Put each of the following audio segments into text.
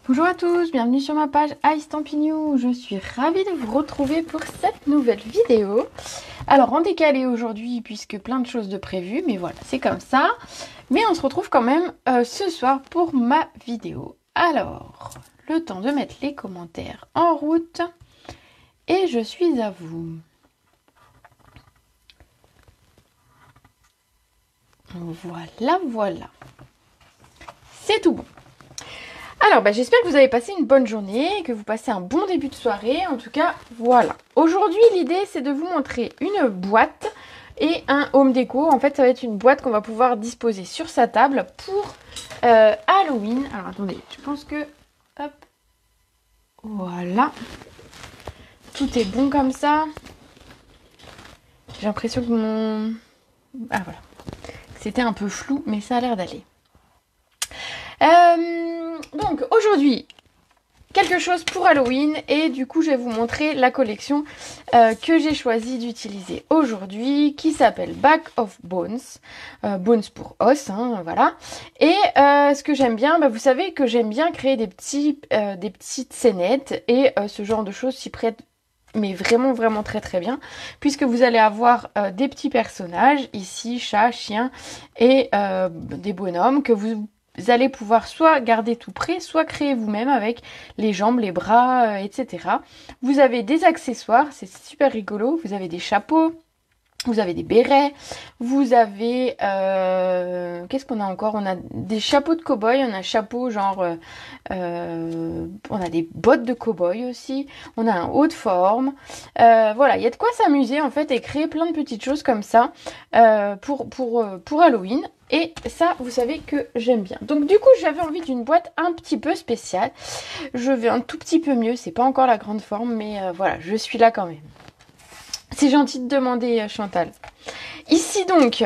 Bonjour à tous, bienvenue sur ma page iStampin'. Je suis ravie de vous retrouver pour cette nouvelle vidéo. Alors en décalé aujourd'hui puisque plein de choses de prévues, mais voilà, c'est comme ça. Mais on se retrouve quand même ce soir pour ma vidéo. Alors, le temps de mettre les commentaires en route et je suis à vous. Voilà. C'est tout bon. Alors, j'espère que vous avez passé une bonne journée, que vous passez un bon début de soirée. En tout cas, voilà. Aujourd'hui, l'idée, c'est de vous montrer une boîte et un home déco. En fait, ça va être une boîte qu'on va pouvoir disposer sur sa table pour Halloween. Alors, attendez, je pense que... Hop. Voilà. Tout est bon comme ça. J'ai l'impression que mon... Ah, voilà. C'était un peu flou, mais ça a l'air d'aller. Donc aujourd'hui, quelque chose pour Halloween et du coup je vais vous montrer la collection que j'ai choisi d'utiliser aujourd'hui qui s'appelle Back of Bones, Bones pour os, hein, voilà. Et ce que j'aime bien, vous savez que j'aime bien créer des petites scénettes et ce genre de choses s'y prête mais vraiment très bien puisque vous allez avoir des petits personnages ici, chat, chien et des bonhommes que vous allez pouvoir soit garder tout prêt, soit créer vous-même avec les jambes, les bras, etc. Vous avez des accessoires, c'est super rigolo, vous avez des chapeaux, vous avez des bérets, vous avez... qu'est-ce qu'on a encore? On a des chapeaux de cow-boy, on a un chapeau genre... on a des bottes de cow-boy aussi, on a un haut de forme. Voilà, il y a de quoi s'amuser en fait et créer plein de petites choses comme ça pour Halloween. Et ça, vous savez que j'aime bien. Donc du coup, j'avais envie d'une boîte un petit peu spéciale. Je vais un tout petit peu mieux, c'est pas encore la grande forme, mais voilà, je suis là quand même. C'est gentil de demander, Chantal. Ici donc,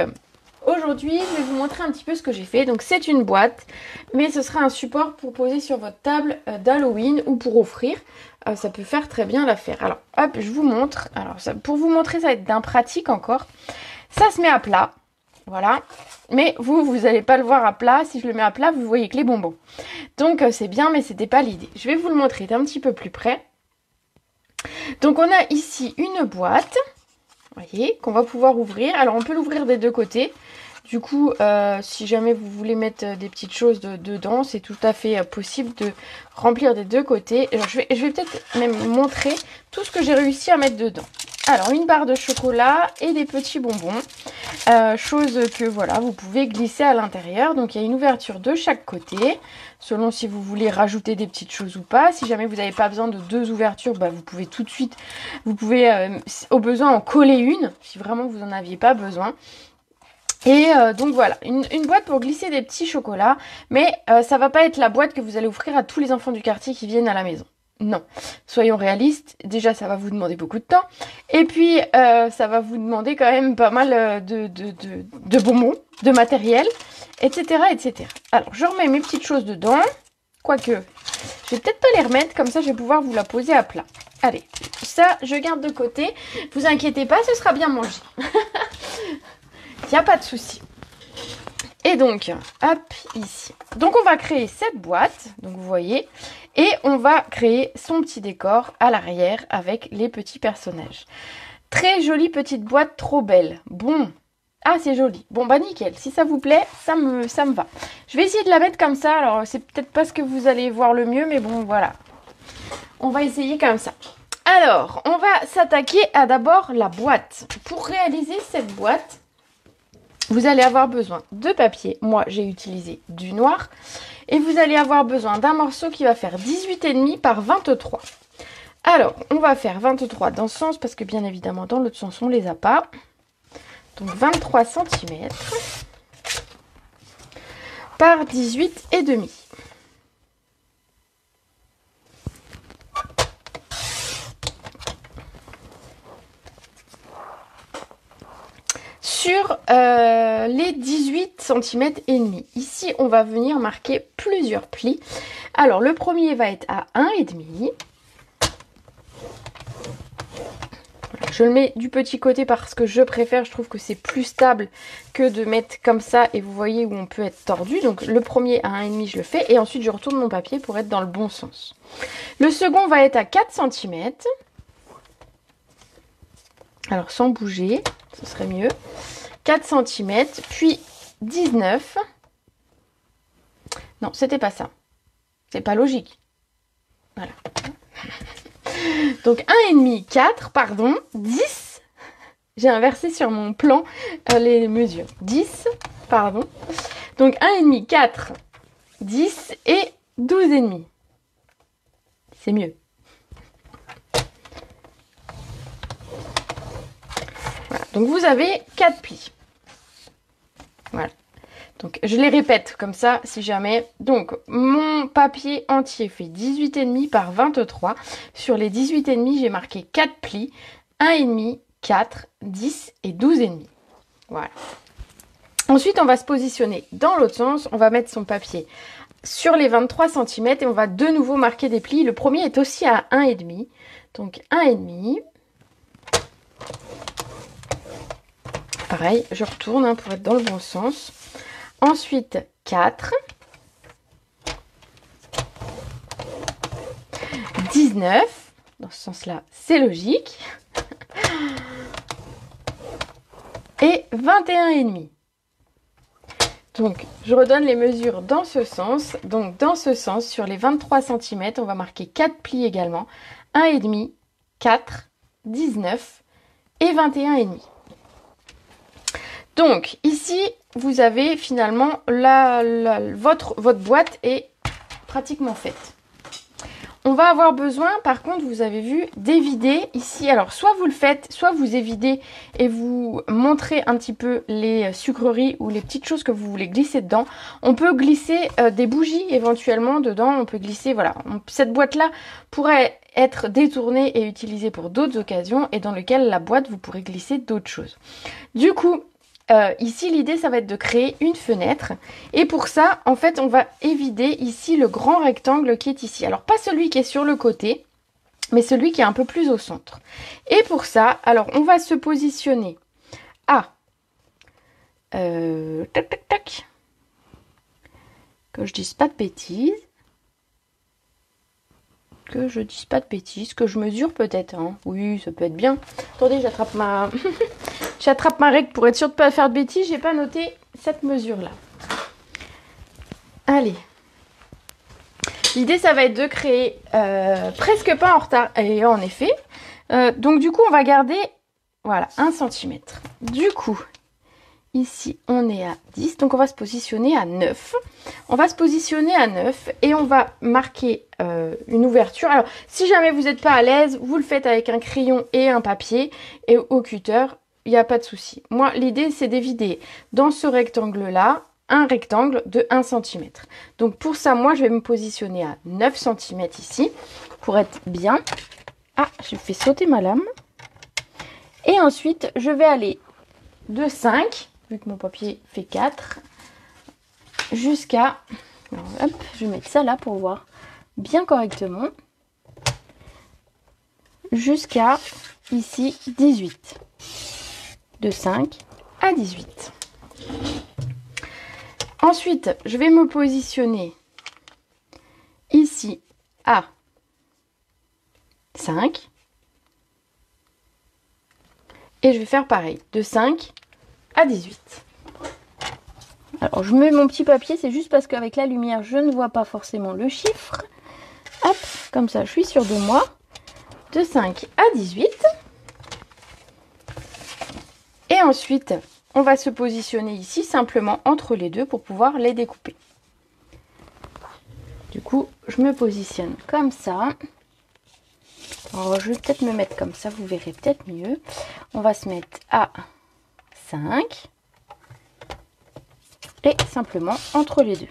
aujourd'hui, je vais vous montrer un petit peu ce que j'ai fait. Donc c'est une boîte, mais ce sera un support pour poser sur votre table d'Halloween ou pour offrir. Ça peut faire très bien l'affaire. Alors hop, je vous montre. Alors ça, pour vous montrer, ça va être d'un pratique encore. Ça se met à plat. Voilà. Mais vous n'allez pas le voir à plat. Si je le mets à plat, vous voyez que les bonbons. Donc c'est bien, mais c'était pas l'idée. Je vais vous le montrer d'un petit peu plus près. Donc on a ici une boîte, vous voyez, qu'on va pouvoir ouvrir. Alors on peut l'ouvrir des deux côtés. Du coup, si jamais vous voulez mettre des petites choses dedans, c'est tout à fait possible de remplir des deux côtés. Alors, je vais peut-être même montrer tout ce que j'ai réussi à mettre dedans. Alors, une barre de chocolat et des petits bonbons. Chose que, voilà, vous pouvez glisser à l'intérieur. Donc, il y a une ouverture de chaque côté, selon si vous voulez rajouter des petites choses ou pas. Si jamais vous n'avez pas besoin de deux ouvertures, vous pouvez tout de suite, vous pouvez au besoin en coller une, si vraiment vous n'en aviez pas besoin. Et donc voilà, une boîte pour glisser des petits chocolats, mais ça va pas être la boîte que vous allez offrir à tous les enfants du quartier qui viennent à la maison. Non, soyons réalistes, déjà ça va vous demander beaucoup de temps, et puis ça va vous demander quand même pas mal de bonbons, de matériel, etc. Alors je remets mes petites choses dedans, quoique je vais peut-être pas les remettre, comme ça je vais pouvoir vous la poser à plat. Allez, ça je garde de côté, vous inquiétez pas, ce sera bien mangé. Il n'y a pas de souci. Et donc, hop, ici. Donc, on va créer cette boîte, donc vous voyez, et on va créer son petit décor à l'arrière avec les petits personnages. Très jolie petite boîte, trop belle. Bon, ah, c'est joli. Bon, nickel. Si ça vous plaît, ça me va. Je vais essayer de la mettre comme ça. Alors, c'est peut-être pas ce que vous allez voir le mieux, mais bon, voilà. On va essayer comme ça. Alors, on va s'attaquer à d'abord la boîte. Pour réaliser cette boîte, vous allez avoir besoin de papier. Moi, j'ai utilisé du noir. Et vous allez avoir besoin d'un morceau qui va faire 18,5 par 23. Alors, on va faire 23 dans ce sens parce que bien évidemment, dans l'autre sens, on ne les a pas. Donc, 23 cm par 18,5. Sur les 18 cm et demi. Ici, on va venir marquer plusieurs plis. Alors, le premier va être à 1,5. Je le mets du petit côté parce que je préfère, je trouve que c'est plus stable que de mettre comme ça et vous voyez où on peut être tordu. Donc le premier à 1,5 je le fais et ensuite je retourne mon papier pour être dans le bon sens. Le second va être à 4 cm. Alors sans bouger, ce serait mieux. 4 cm, puis 19. Non, c'était pas ça. C'est pas logique. Voilà. Donc 1,5, 4, pardon, 10. J'ai inversé sur mon plan les mesures. 10, pardon. Donc 1,5, 4, 10 et 12,5. C'est mieux. Voilà. Donc vous avez 4 plis. Voilà. Donc je les répète comme ça si jamais. Donc mon papier entier fait 18,5 par 23. Sur les 18,5 j'ai marqué 4 plis. 1,5, 4, 10 et 12,5. Voilà. Ensuite on va se positionner dans l'autre sens. On va mettre son papier sur les 23 cm et on va de nouveau marquer des plis. Le premier est aussi à 1,5. Donc 1,5. Pareil, je retourne pour être dans le bon sens. Ensuite, 4, 19, dans ce sens-là, c'est logique, et 21,5. Donc, je redonne les mesures dans ce sens. Donc, dans ce sens, sur les 23 cm, on va marquer 4 plis également. 1,5, 4, 19 et 21,5. Donc, ici, vous avez finalement votre boîte est pratiquement faite. On va avoir besoin, par contre, vous avez vu, d'évider ici. Alors, soit vous le faites, soit vous évidez et vous montrez un petit peu les sucreries ou les petites choses que vous voulez glisser dedans. On peut glisser des bougies éventuellement dedans. On peut glisser, voilà. Cette boîte-là pourrait être détournée et utilisée pour d'autres occasions et dans lequel la boîte, vous pourrez glisser d'autres choses. Du coup, ici l'idée ça va être de créer une fenêtre et pour ça en fait on va évider ici le grand rectangle qui est ici. Alors pas celui qui est sur le côté mais celui qui est un peu plus au centre. Et pour ça alors on va se positionner à tac tac tac que je dise pas de bêtises. Que je dise pas de bêtises, que je mesure peut-être, hein. Oui, ça peut être bien. Attendez, j'attrape ma... j'attrape ma règle pour être sûre de ne pas faire de bêtises. J'ai pas noté cette mesure-là. Allez. L'idée, ça va être de créer presque pas en retard. Et en effet. Donc, du coup, on va garder, voilà, 1 cm. Du coup, ici, on est à 10. Donc, on va se positionner à 9. On va se positionner à 9 et on va marquer une ouverture. Alors, si jamais vous n'êtes pas à l'aise, vous le faites avec un crayon et un papier et au cutter, il n'y a pas de souci. Moi, l'idée, c'est d'évider dans ce rectangle-là un rectangle de 1 cm. Donc, pour ça, moi, je vais me positionner à 9 cm ici pour être bien. Ah, j'ai fait sauter ma lame. Et ensuite, je vais aller de 5, vu que mon papier fait 4, jusqu'à... Hop, je vais mettre ça là pour voir bien correctement. Jusqu'à ici 18. De 5 à 18. Ensuite, je vais me positionner ici à 5. Et je vais faire pareil, de 5 à 18. Alors, je mets mon petit papier, c'est juste parce qu'avec la lumière, je ne vois pas forcément le chiffre. Hop, comme ça, je suis sûre de moi. De 5 à 18. Et ensuite, on va se positionner ici, simplement entre les deux, pour pouvoir les découper. Du coup, je me positionne comme ça. Alors, je vais peut-être me mettre comme ça, vous verrez peut-être mieux. On va se mettre à 5. Et simplement entre les deux.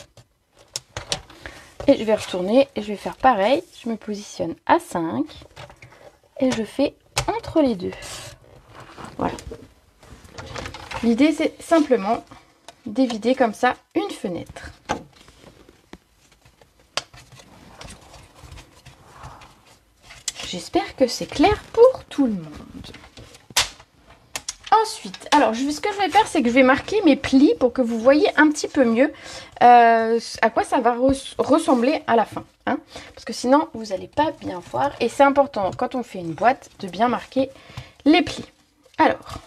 Et je vais retourner et je vais faire pareil. Je me positionne à 5 et je fais entre les deux. Voilà. L'idée, c'est simplement d'évider comme ça une fenêtre. J'espère que c'est clair pour tout le monde. Ensuite, alors ce que je vais faire, c'est que je vais marquer mes plis pour que vous voyez un petit peu mieux à quoi ça va ressembler à la fin. Hein, parce que sinon, vous n'allez pas bien voir. Et c'est important, quand on fait une boîte, de bien marquer les plis. Alors,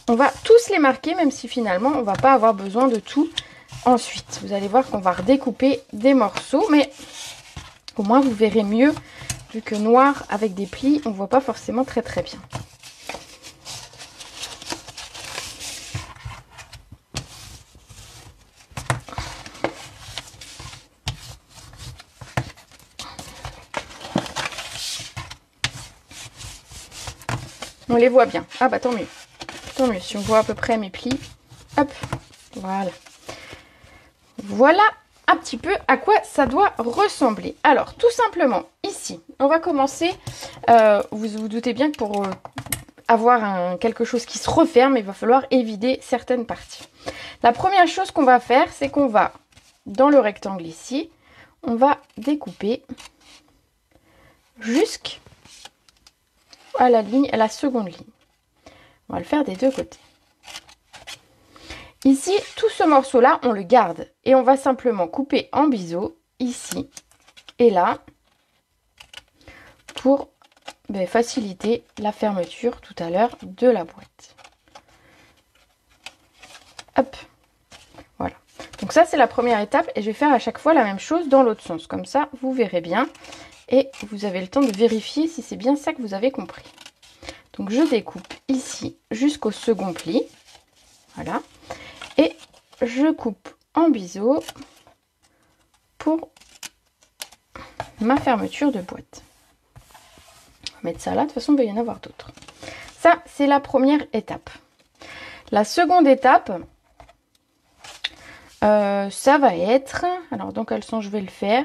on va tous les marquer, même si finalement, on ne va pas avoir besoin de tout ensuite. Vous allez voir qu'on va redécouper des morceaux, mais au moins, vous verrez mieux, vu que noir avec des plis, on ne voit pas forcément très très bien. On les voit bien. Ah bah tant mieux. Tant mieux. Si on voit à peu près mes plis. Hop. Voilà. Voilà un petit peu à quoi ça doit ressembler. Alors, tout simplement, ici, on va commencer. Vous vous doutez bien que pour avoir quelque chose qui se referme, il va falloir évider certaines parties. La première chose qu'on va faire, c'est qu'on va, dans le rectangle ici, on va découper jusqu'à la ligne, à la seconde ligne. On va le faire des deux côtés. Ici, tout ce morceau-là, on le garde. Et on va simplement couper en biseau, ici et là, pour faciliter la fermeture tout à l'heure de la boîte. Hop. Voilà. Donc ça, c'est la première étape. Et je vais faire à chaque fois la même chose dans l'autre sens. Comme ça, vous verrez bien. Et vous avez le temps de vérifier si c'est bien ça que vous avez compris. Donc je découpe ici jusqu'au second pli. Voilà. Et je coupe en biseau pour ma fermeture de boîte. On va mettre ça là, de toute façon il va y en avoir d'autres. Ça, c'est la première étape. La seconde étape, ça va être... Alors, dans quel sens je vais le faire?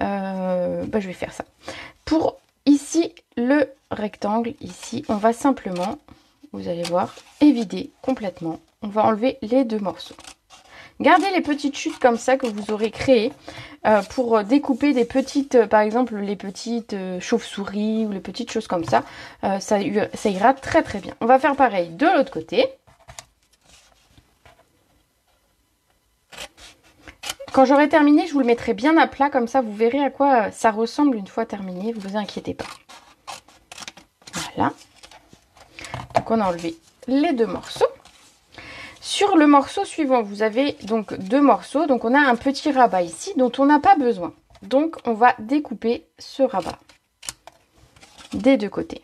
Je vais faire ça. Pour ici, le rectangle, ici, on va simplement, vous allez voir, évider complètement. On va enlever les deux morceaux. Gardez les petites chutes comme ça que vous aurez créées pour découper des petites, par exemple, les petites chauves-souris ou les petites choses comme ça. Ça ira très très bien. On va faire pareil de l'autre côté. Quand j'aurai terminé, je vous le mettrai bien à plat, comme ça vous verrez à quoi ça ressemble une fois terminé, vous inquiétez pas. Voilà. Donc on a enlevé les deux morceaux. Sur le morceau suivant, vous avez donc deux morceaux. Donc on a un petit rabat ici dont on n'a pas besoin. Donc on va découper ce rabat des deux côtés.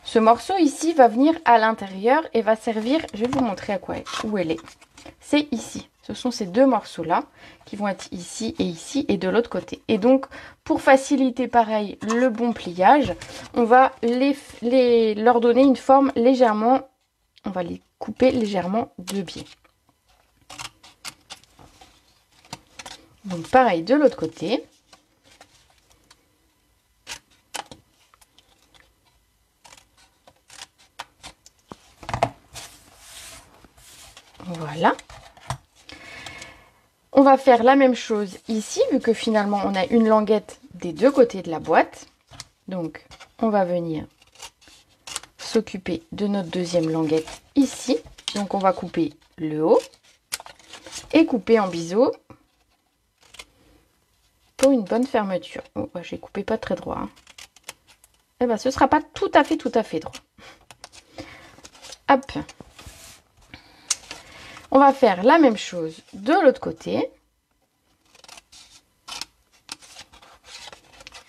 Ce morceau ici va venir à l'intérieur et va servir, je vais vous montrer à quoi où elle est. C'est ici. Ce sont ces deux morceaux-là qui vont être ici et de l'autre côté. Et donc, pour faciliter pareil le bon pliage, on va leur donner une forme légèrement, on va les couper légèrement de biais. Donc pareil de l'autre côté. Voilà. On va faire la même chose ici, vu que finalement on a une languette des deux côtés de la boîte. Donc on va venir s'occuper de notre deuxième languette ici. Donc on va couper le haut et couper en biseau pour une bonne fermeture. Oh, j'ai coupé pas très droit. Hein. Eh ben, ce sera pas tout à fait droit. Hop. On va faire la même chose de l'autre côté.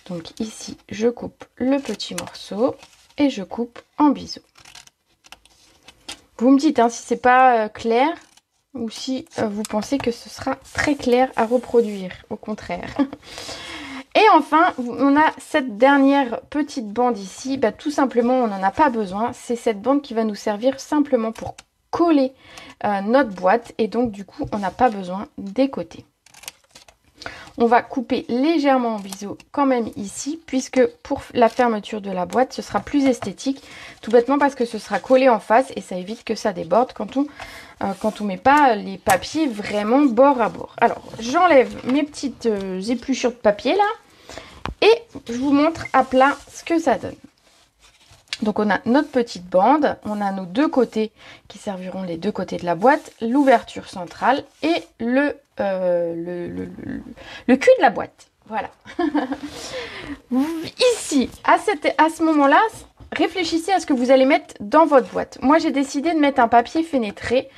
Donc ici, je coupe le petit morceau et je coupe en biseau. Vous me dites hein, si c'est pas clair ou si vous pensez que ce sera très clair à reproduire, au contraire. Et enfin, on a cette dernière petite bande ici. Tout simplement, on n'en a pas besoin. C'est cette bande qui va nous servir simplement pour coller notre boîte. Et donc, du coup, on n'a pas besoin des côtés. On va couper légèrement en biseau quand même ici, puisque pour la fermeture de la boîte, ce sera plus esthétique. Tout bêtement parce que ce sera collé en face et ça évite que ça déborde quand on met pas les papiers vraiment bord à bord. Alors, j'enlève mes petites épluchures de papier là et je vous montre à plat ce que ça donne. Donc on a notre petite bande, on a nos deux côtés qui serviront les deux côtés de la boîte, l'ouverture centrale et le cul de la boîte. Voilà. Ici, à ce moment-là, réfléchissez à ce que vous allez mettre dans votre boîte. Moi, j'ai décidé de mettre un papier fenêtré.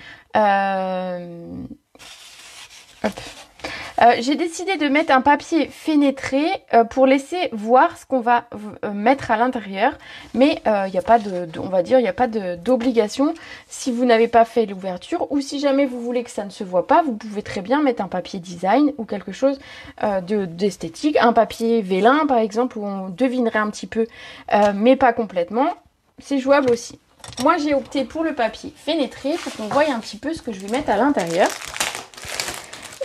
J'ai décidé de mettre un papier fenêtré pour laisser voir ce qu'on va mettre à l'intérieur. Mais il n'y a pas on va dire, il n'y a pas d'obligation si vous n'avez pas fait l'ouverture ou si jamais vous voulez que ça ne se voit pas, vous pouvez très bien mettre un papier design ou quelque chose d'esthétique, un papier vélin par exemple où on devinerait un petit peu, mais pas complètement. C'est jouable aussi. Moi, j'ai opté pour le papier fenêtré pour qu'on voie un petit peu ce que je vais mettre à l'intérieur.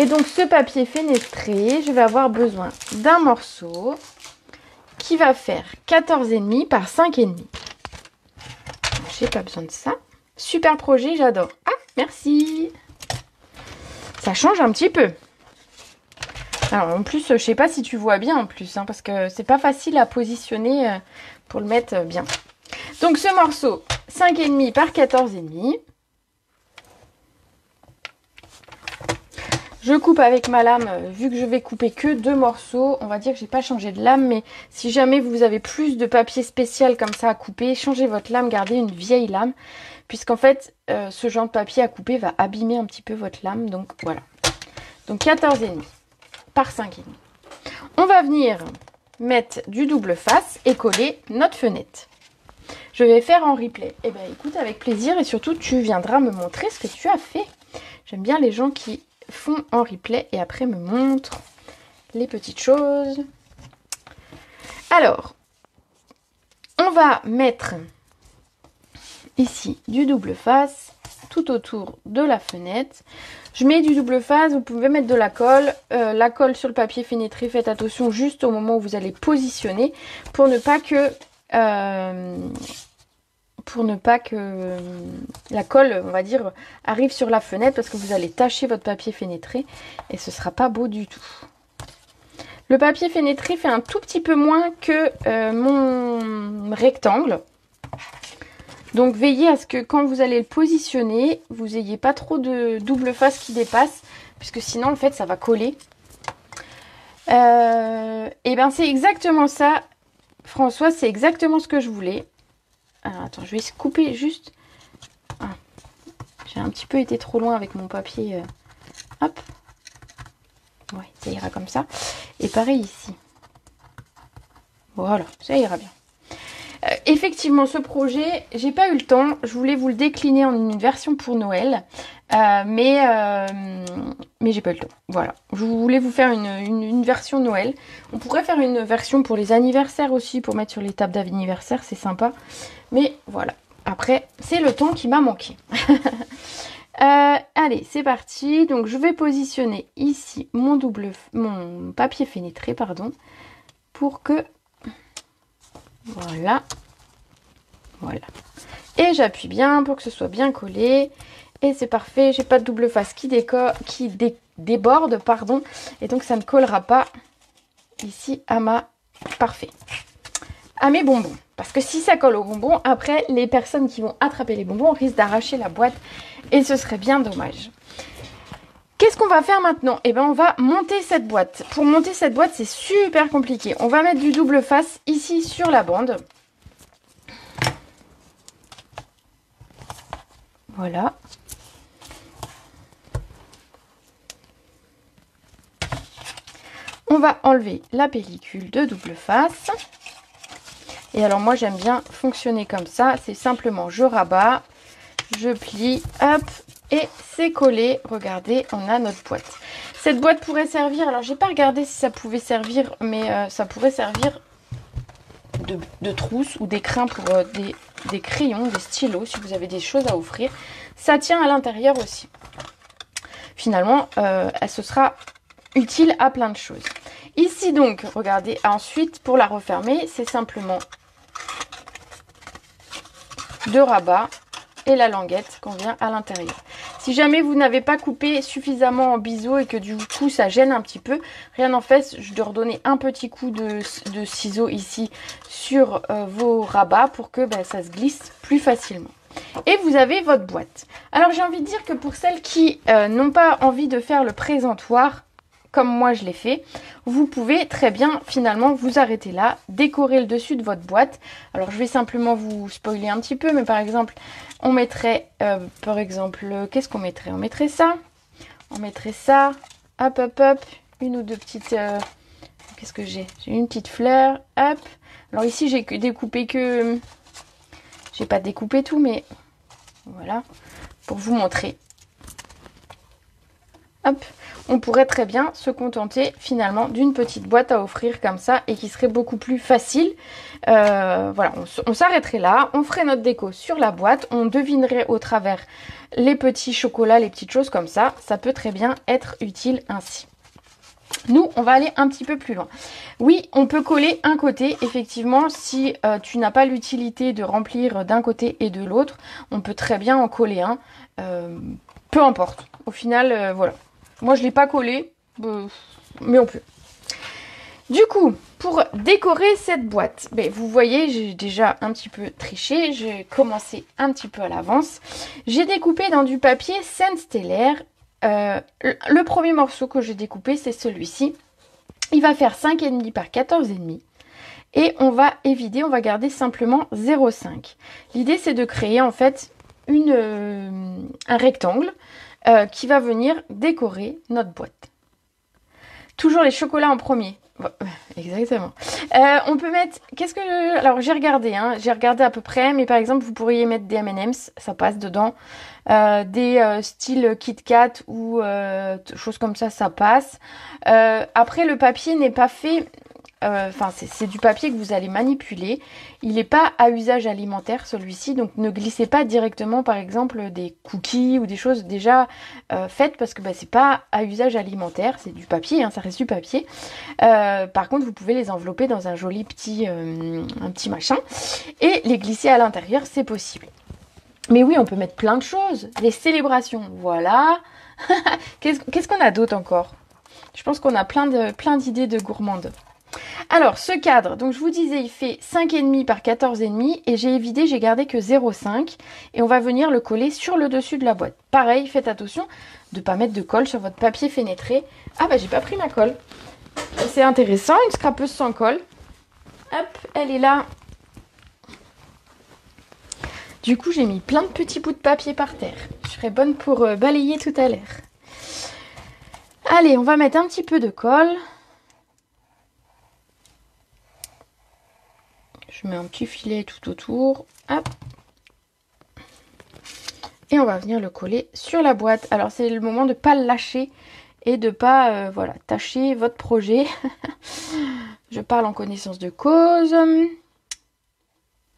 Et donc ce papier fenêtré, je vais avoir besoin d'un morceau qui va faire 14,5 par 5,5. J'ai pas besoin de ça. Super projet, j'adore. Ah, merci. Ça change un petit peu. Alors en plus, je sais pas si tu vois bien en plus, hein, parce que c'est pas facile à positionner pour le mettre bien. Donc ce morceau, 5,5 par 14,5. Je coupe avec ma lame, vu que je vais couper que 2 morceaux. On va dire que j'ai pas changé de lame, mais si jamais vous avez plus de papier spécial comme ça à couper, changez votre lame, gardez une vieille lame. Puisqu'en fait, ce genre de papier à couper va abîmer un petit peu votre lame. Donc voilà. Donc 14,5 par 5,5. On va venir mettre du double face et coller notre fenêtre. Je vais faire en replay. Eh bien écoute, avec plaisir, et surtout tu viendras me montrer ce que tu as fait. J'aime bien les gens qui font en replay et après me montrent les petites choses. Alors, on va mettre ici du double face tout autour de la fenêtre. Je mets du double face, vous pouvez mettre de la colle. La colle sur le papier fenêtré, faites attention juste au moment où vous allez positionner pour ne pas que la colle, on va dire, arrive sur la fenêtre parce que vous allez tacher votre papier fenêtré et ce sera pas beau du tout. Le papier fenêtré fait un tout petit peu moins que mon rectangle. Donc veillez à ce que quand vous allez le positionner, vous n'ayez pas trop de double face qui dépasse, puisque sinon en fait ça va coller. Et bien c'est exactement ça, François, c'est exactement ce que je voulais. Alors, attends, je vais couper juste. Ah, j'ai un petit peu été trop loin avec mon papier. Hop. Ouais, ça ira comme ça. Et pareil ici. Voilà, ça ira bien. Effectivement, ce projet, j'ai pas eu le temps. Je voulais vous le décliner en une version pour Noël. Mais j'ai pas eu le temps. Voilà. Je voulais vous faire une version Noël. On pourrait faire une version pour les anniversaires aussi, pour mettre sur les tables d'anniversaire. C'est sympa. Mais voilà. Après, c'est le temps qui m'a manqué. Allez, c'est parti. Donc, je vais positionner ici mon papier fenêtré, pardon, pour que... Voilà. Voilà. Et j'appuie bien pour que ce soit bien collé. Et c'est parfait. J'ai pas de double face qui déborde, pardon. Et donc, ça ne collera pas ici à Parfait. À mes bonbons. Parce que si ça colle aux bonbons, après, les personnes qui vont attraper les bonbons risquent d'arracher la boîte. Et ce serait bien dommage. Qu'est-ce qu'on va faire maintenant? Eh bien, on va monter cette boîte. Pour monter cette boîte, c'est super compliqué. On va mettre du double face ici sur la bande. Voilà. On va enlever la pellicule de double face. Et alors, moi, j'aime bien fonctionner comme ça. C'est simplement, je rabats, je plie, hop, et c'est collé. Regardez, on a notre boîte. Cette boîte pourrait servir, alors j'ai pas regardé si ça pouvait servir, mais ça pourrait servir de trousse ou d'écrin pour des crayons, des stylos, si vous avez des choses à offrir. Ça tient à l'intérieur aussi. Finalement, elle se sera utile à plein de choses. Ici donc, regardez, ensuite pour la refermer, c'est simplement de rabat. et la languette qu'on vient à l'intérieur. Si jamais vous n'avez pas coupé suffisamment en biseau et que du coup ça gêne un petit peu, rien n'en fait, je dois redonner un petit coup de ciseau ici sur vos rabats pour que ça se glisse plus facilement. Et vous avez votre boîte. Alors j'ai envie de dire que pour celles qui n'ont pas envie de faire le présentoir, comme moi je l'ai fait, vous pouvez très bien finalement vous arrêter là, décorer le dessus de votre boîte. Alors je vais simplement vous spoiler un petit peu, mais par exemple, on mettrait, qu'est-ce qu'on mettrait? On mettrait ça, hop, hop, hop, une ou deux petites, qu'est-ce que j'ai? J'ai une petite fleur, hop. Alors ici j'ai découpé que, j'ai pas découpé tout, mais voilà, pour vous montrer. Hop, on pourrait très bien se contenter finalement d'une petite boîte à offrir comme ça et qui serait beaucoup plus facile. Voilà, on s'arrêterait là, on ferait notre déco sur la boîte, on devinerait au travers les petits chocolats, les petites choses comme ça. Ça peut très bien être utile ainsi. Nous, on va aller un petit peu plus loin. Oui, on peut coller un côté, effectivement, si tu n'as pas l'utilité de remplir d'un côté et de l'autre, on peut très bien en coller un, peu importe. Au final, voilà. Moi, je ne l'ai pas collé, mais on peut. Du coup, pour décorer cette boîte, vous voyez, j'ai déjà un petit peu triché. J'ai commencé un petit peu à l'avance. J'ai découpé dans du papier scène stellaire. Le premier morceau que j'ai découpé, c'est celui-ci. Il va faire 5,5 par 14,5. Et on va évider, on va garder simplement 0,5. L'idée, c'est de créer en fait un rectangle qui va venir décorer notre boîte. Toujours les chocolats en premier. Exactement. On peut mettre... Alors j'ai regardé à peu près, mais par exemple vous pourriez mettre des M&M's, ça passe dedans. Des styles Kit Kat ou choses comme ça passe. Après le papier n'est pas fait... c'est du papier que vous allez manipuler. Il n'est pas à usage alimentaire celui-ci, donc ne glissez pas directement par exemple des cookies ou des choses déjà faites parce que c'est pas à usage alimentaire, c'est du papier, ça reste du papier. Par contre, vous pouvez les envelopper dans un joli petit machin et les glisser à l'intérieur, c'est possible. Mais oui, on peut mettre plein de choses, les célébrations, voilà. Qu'est-ce qu'on a d'autre encore? Je pense qu'on a plein d'idées de gourmandes. Alors, ce cadre, donc je vous disais, il fait 5,5 par 14,5 et j'ai évidé, j'ai gardé que 0,5 et on va venir le coller sur le dessus de la boîte. Pareil, faites attention de ne pas mettre de colle sur votre papier fenêtré. Ah j'ai pas pris ma colle. C'est intéressant, une scrapeuse sans colle. Hop, elle est là. Du coup, j'ai mis plein de petits bouts de papier par terre. Je serai bonne pour balayer tout à l'heure. Allez, on va mettre un petit peu de colle. Je mets un petit filet tout autour. Hop. Et on va venir le coller sur la boîte. Alors, c'est le moment de ne pas le lâcher et de ne pas tâcher votre projet. Je parle en connaissance de cause.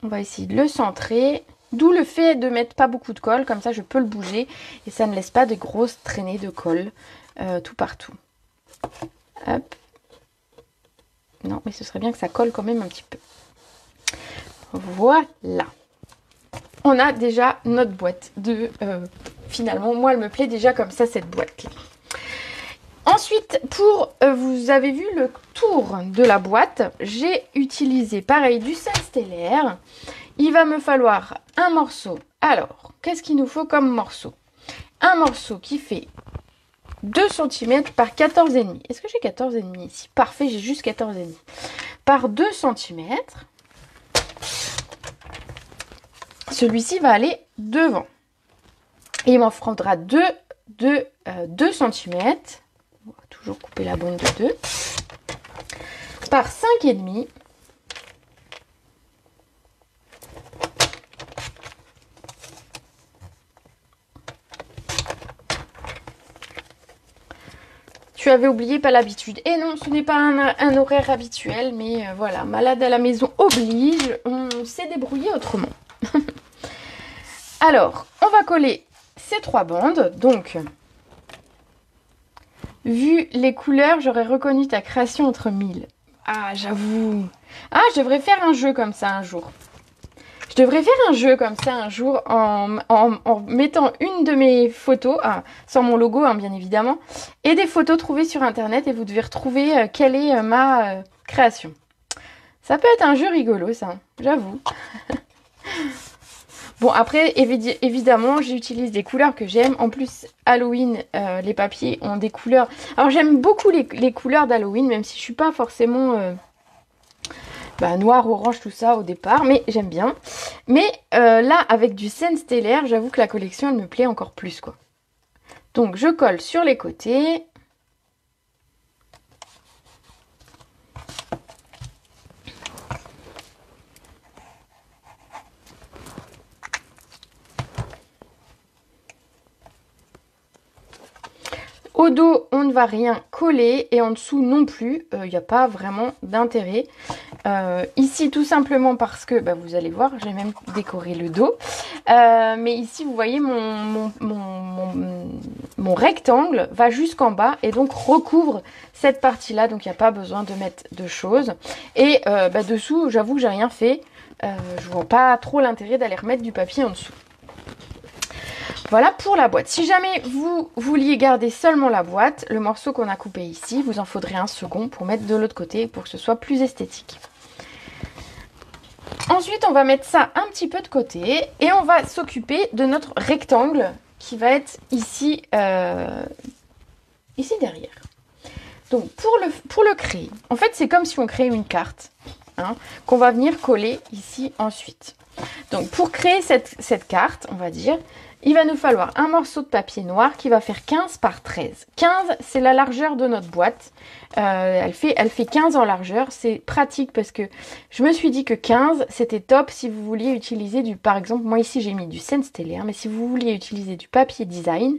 On va essayer de le centrer. D'où le fait de mettre pas beaucoup de colle. Comme ça, je peux le bouger. Et ça ne laisse pas de grosses traînées de colle tout partout. Hop. Non, mais ce serait bien que ça colle quand même un petit peu. Voilà. On a déjà notre boîte de... finalement, moi, elle me plaît déjà comme ça, cette boîte-là. Ensuite, vous avez vu le tour de la boîte, j'ai utilisé, pareil, du scène stellaire. Il va me falloir un morceau. Alors, qu'est-ce qu'il nous faut comme morceau? Un morceau qui fait 2 cm par 14,5. Est-ce que j'ai 14,5 ici? Parfait, j'ai juste 14,5. Par 2 cm. Celui-ci va aller devant. Et il m'en faudra 2 cm. On va toujours couper la bande de 2. Par 5,5. Tu avais oublié, pas l'habitude. Et non, ce n'est pas un horaire habituel, mais voilà, malade à la maison oblige, on s'est débrouillé autrement. Alors, on va coller ces 3 bandes. Donc, vu les couleurs, j'aurais reconnu ta création entre 1000. Ah, j'avoue. Ah, je devrais faire un jeu comme ça un jour. Je devrais faire un jeu comme ça un jour en mettant une de mes photos, sans mon logo hein, bien évidemment, et des photos trouvées sur internet et vous devez retrouver quelle est ma création. Ça peut être un jeu rigolo ça, j'avoue. Bon après évidemment j'utilise des couleurs que j'aime. En plus Halloween les papiers ont des couleurs. Alors j'aime beaucoup les couleurs d'Halloween même si je suis pas forcément noir, orange tout ça au départ. Mais j'aime bien. Mais là avec du scène stellaire j'avoue que la collection elle me plaît encore plus quoi. Donc je colle sur les côtés. Au dos, on ne va rien coller et en dessous non plus, il n'y a pas vraiment d'intérêt. Ici, tout simplement parce que, vous allez voir, j'ai même décoré le dos. Mais ici, vous voyez, mon rectangle va jusqu'en bas et donc recouvre cette partie-là. Donc, il n'y a pas besoin de mettre de choses. Et dessous, j'avoue que j'ai rien fait. Je vois pas trop l'intérêt d'aller remettre du papier en dessous. Voilà pour la boîte. Si jamais vous vouliez garder seulement la boîte, le morceau qu'on a coupé ici, vous en faudrait un second pour mettre de l'autre côté pour que ce soit plus esthétique. Ensuite, on va mettre ça un petit peu de côté et on va s'occuper de notre rectangle qui va être ici, ici derrière. Donc pour le créer, en fait c'est comme si on créait une carte hein, qu'on va venir coller ici ensuite. Donc pour créer cette carte, on va dire, il va nous falloir un morceau de papier noir qui va faire 15 par 13. 15, c'est la largeur de notre boîte. Elle fait 15 en largeur. C'est pratique parce que je me suis dit que 15, c'était top si vous vouliez utiliser par exemple, moi ici j'ai mis du scène stellaire, mais si vous vouliez utiliser du papier design,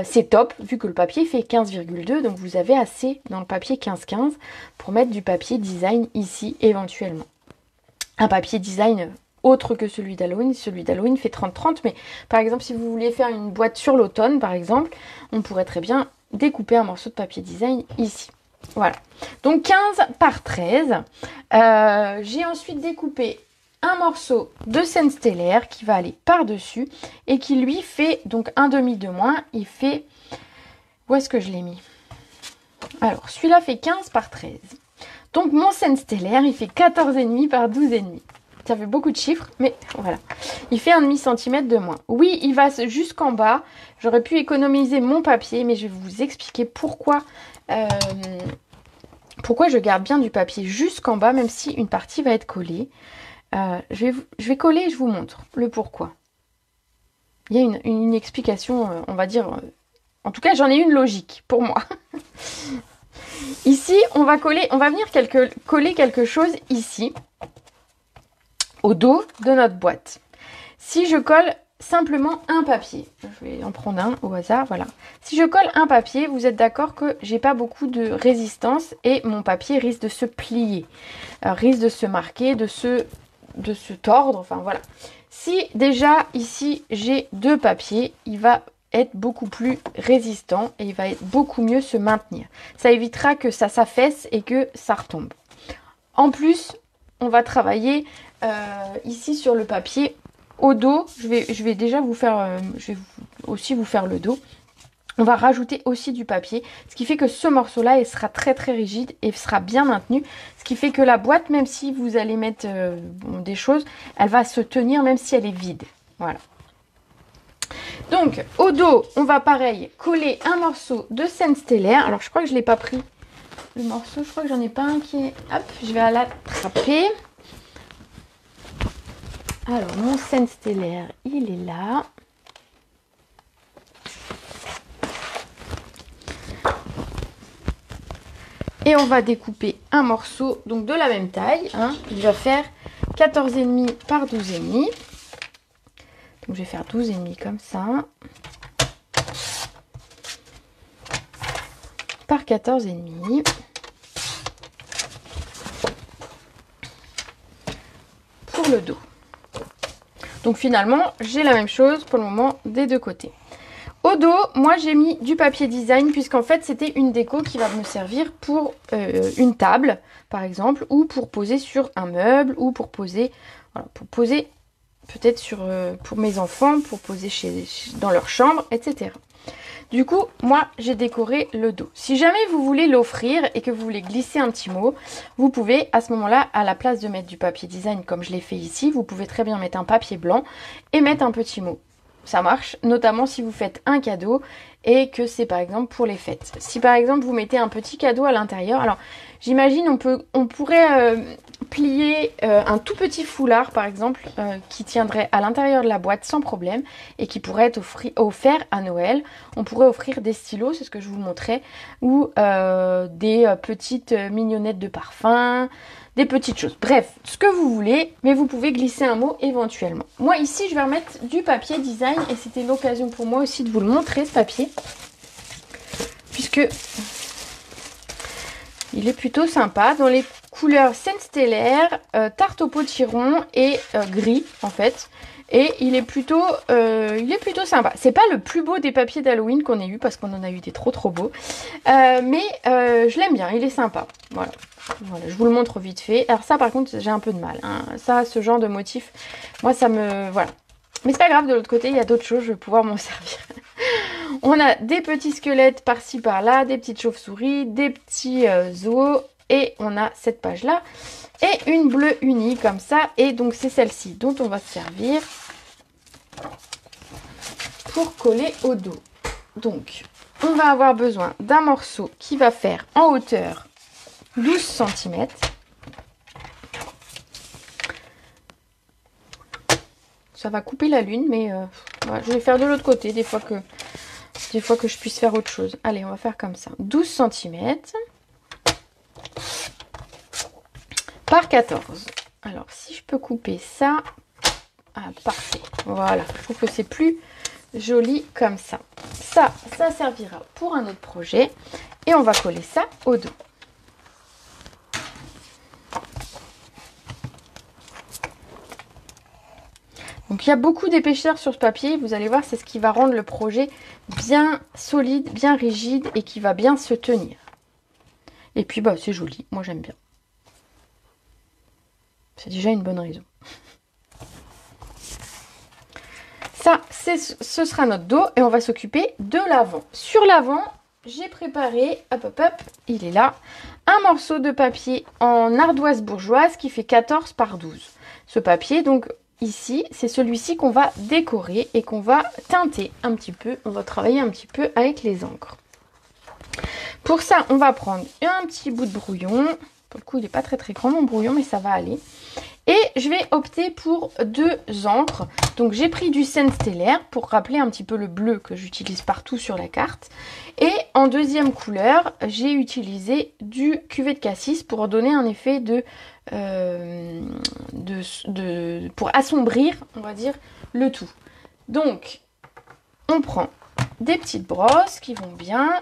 c'est top vu que le papier fait 15,2, donc vous avez assez dans le papier 15-15 pour mettre du papier design ici éventuellement. Un papier design autre que celui d'Halloween. Celui d'Halloween fait 30-30, mais par exemple si vous vouliez faire une boîte sur l'automne par exemple, on pourrait très bien découper un morceau de papier design ici. Voilà, donc 15 par 13. J'ai ensuite découpé un morceau de scène stellaire qui va aller par-dessus et qui lui fait donc un demi de moins. Il fait... Où est-ce que je l'ai mis? Alors, celui-là fait 15 par 13. Donc mon scène stellaire, il fait 14,5 par 12,5. Ça fait beaucoup de chiffres, mais voilà. Il fait un demi-centimètre de moins. Oui, il va jusqu'en bas. J'aurais pu économiser mon papier, mais je vais vous expliquer pourquoi je garde bien du papier jusqu'en bas, même si une partie va être collée. Je vais coller et je vous montre le pourquoi. Il y a une explication, on va dire... en tout cas, j'en ai une logique pour moi. Ici, on va venir coller quelque chose ici, au dos de notre boîte. Si je colle simplement un papier, je vais en prendre un au hasard, voilà. Si je colle un papier, vous êtes d'accord que j'ai pas beaucoup de résistance et mon papier risque de se plier, risque de se marquer, de se tordre, enfin voilà. Si déjà ici j'ai deux papiers, il va être beaucoup plus résistant et il va être beaucoup mieux se maintenir. Ça évitera que ça s'affaisse et que ça retombe. En plus, on va travailler ici sur le papier au dos. Je vais déjà vous faire, je vais aussi vous faire le dos. On va rajouter aussi du papier, ce qui fait que ce morceau-là, il sera très très rigide et sera bien maintenu. Ce qui fait que la boîte, même si vous allez mettre des choses, elle va se tenir même si elle est vide. Voilà. Donc, au dos, on va pareil coller un morceau de scène stellaire. Alors, je crois que je ne l'ai pas pris. Le morceau, je crois que j'en ai pas un qui est... Hop, je vais l'attraper. Alors, mon scène stellaire, il est là. Et on va découper un morceau, donc de la même taille. Hein. Il va faire 14,5 par 12,5. Donc, je vais faire 12,5 comme ça. Par 14,5. Pour le dos. Donc finalement, j'ai la même chose pour le moment des deux côtés. Au dos, moi j'ai mis du papier design puisqu'en fait c'était une déco qui va me servir pour une table par exemple, ou pour poser sur un meuble, ou pour poser Voilà, pour poser peut-être pour mes enfants, pour poser dans leur chambre, etc. Du coup, moi, j'ai décoré le dos. Si jamais vous voulez l'offrir et que vous voulez glisser un petit mot, vous pouvez, à ce moment-là, à la place de mettre du papier design comme je l'ai fait ici, vous pouvez très bien mettre un papier blanc et mettre un petit mot. Ça marche, notamment si vous faites un cadeau et que c'est par exemple pour les fêtes. Si par exemple vous mettez un petit cadeau à l'intérieur, alors j'imagine on pourrait plier un tout petit foulard par exemple qui tiendrait à l'intérieur de la boîte sans problème et qui pourrait être offert à Noël. On pourrait offrir des stylos, c'est ce que je vous montrais, ou des petites mignonnettes de parfum, des petites choses. Bref, ce que vous voulez, mais vous pouvez glisser un mot éventuellement. Moi ici, je vais remettre du papier design et c'était l'occasion pour moi aussi de vous le montrer ce papier. Puisque il est plutôt sympa dans les couleurs scène stellaire, tarte au potiron et gris en fait. Et il est plutôt sympa. C'est pas le plus beau des papiers d'Halloween qu'on ait eu parce qu'on en a eu des trop beaux. Mais je l'aime bien, il est sympa. Voilà. Voilà, je vous le montre vite fait. Alors ça par contre j'ai un peu de mal. Hein. Ça, ce genre de motif, moi ça me... Voilà. Mais c'est pas grave, de l'autre côté il y a d'autres choses, je vais pouvoir m'en servir. On a des petits squelettes par-ci par-là, des petites chauves-souris, des petits zoos. Et on a cette page là. Et une bleue unie comme ça. Et donc c'est celle-ci dont on va se servir pour coller au dos. Donc on va avoir besoin d'un morceau qui va faire en hauteur 12 cm. Ça va couper la lune, mais voilà, je vais faire de l'autre côté des fois que je puisse faire autre chose. Allez, on va faire comme ça. 12 cm par 14. Alors, si je peux couper ça... Ah, parfait. Voilà, je trouve que c'est plus joli comme ça. Ça servira pour un autre projet. Et on va coller ça au dos. Donc il y a beaucoup d'épaisseur sur ce papier, vous allez voir, c'est ce qui va rendre le projet bien solide, bien rigide et qui va bien se tenir. Et puis bah c'est joli, moi j'aime bien. C'est déjà une bonne raison. Ça, ce sera notre dos et on va s'occuper de l'avant. Sur l'avant, j'ai préparé, hop, il est là, un morceau de papier en ardoise bourgeoise qui fait 14 par 12. Ce papier, donc... Ici, c'est celui-ci qu'on va décorer et qu'on va teinter un petit peu. On va travailler un petit peu avec les encres. Pour ça, on va prendre un petit bout de brouillon. Pour le coup, il n'est pas très grand mon brouillon, mais ça va aller. Et je vais opter pour 2 encres. Donc j'ai pris du scène stellaire pour rappeler un petit peu le bleu que j'utilise partout sur la carte. Et en deuxième couleur, j'ai utilisé du cuvée de cassis pour donner un effet pour assombrir, on va dire, le tout. Donc, on prend des petites brosses qui vont bien.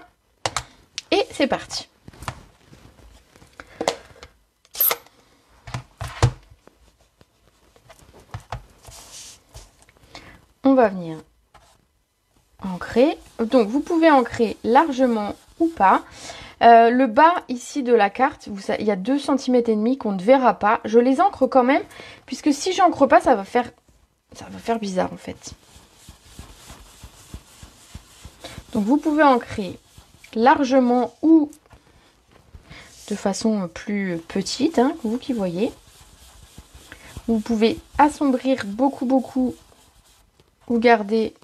Et c'est parti. On va venir ancrer. Donc, vous pouvez ancrer largement ou pas. Le bas ici de la carte, il y a 2,5 cm qu'on ne verra pas. Je les ancre quand même, puisque si j'ancre pas, ça va faire bizarre en fait. Donc vous pouvez ancrer largement ou de façon plus petite, hein, vous qui voyez. Vous pouvez assombrir beaucoup ou garder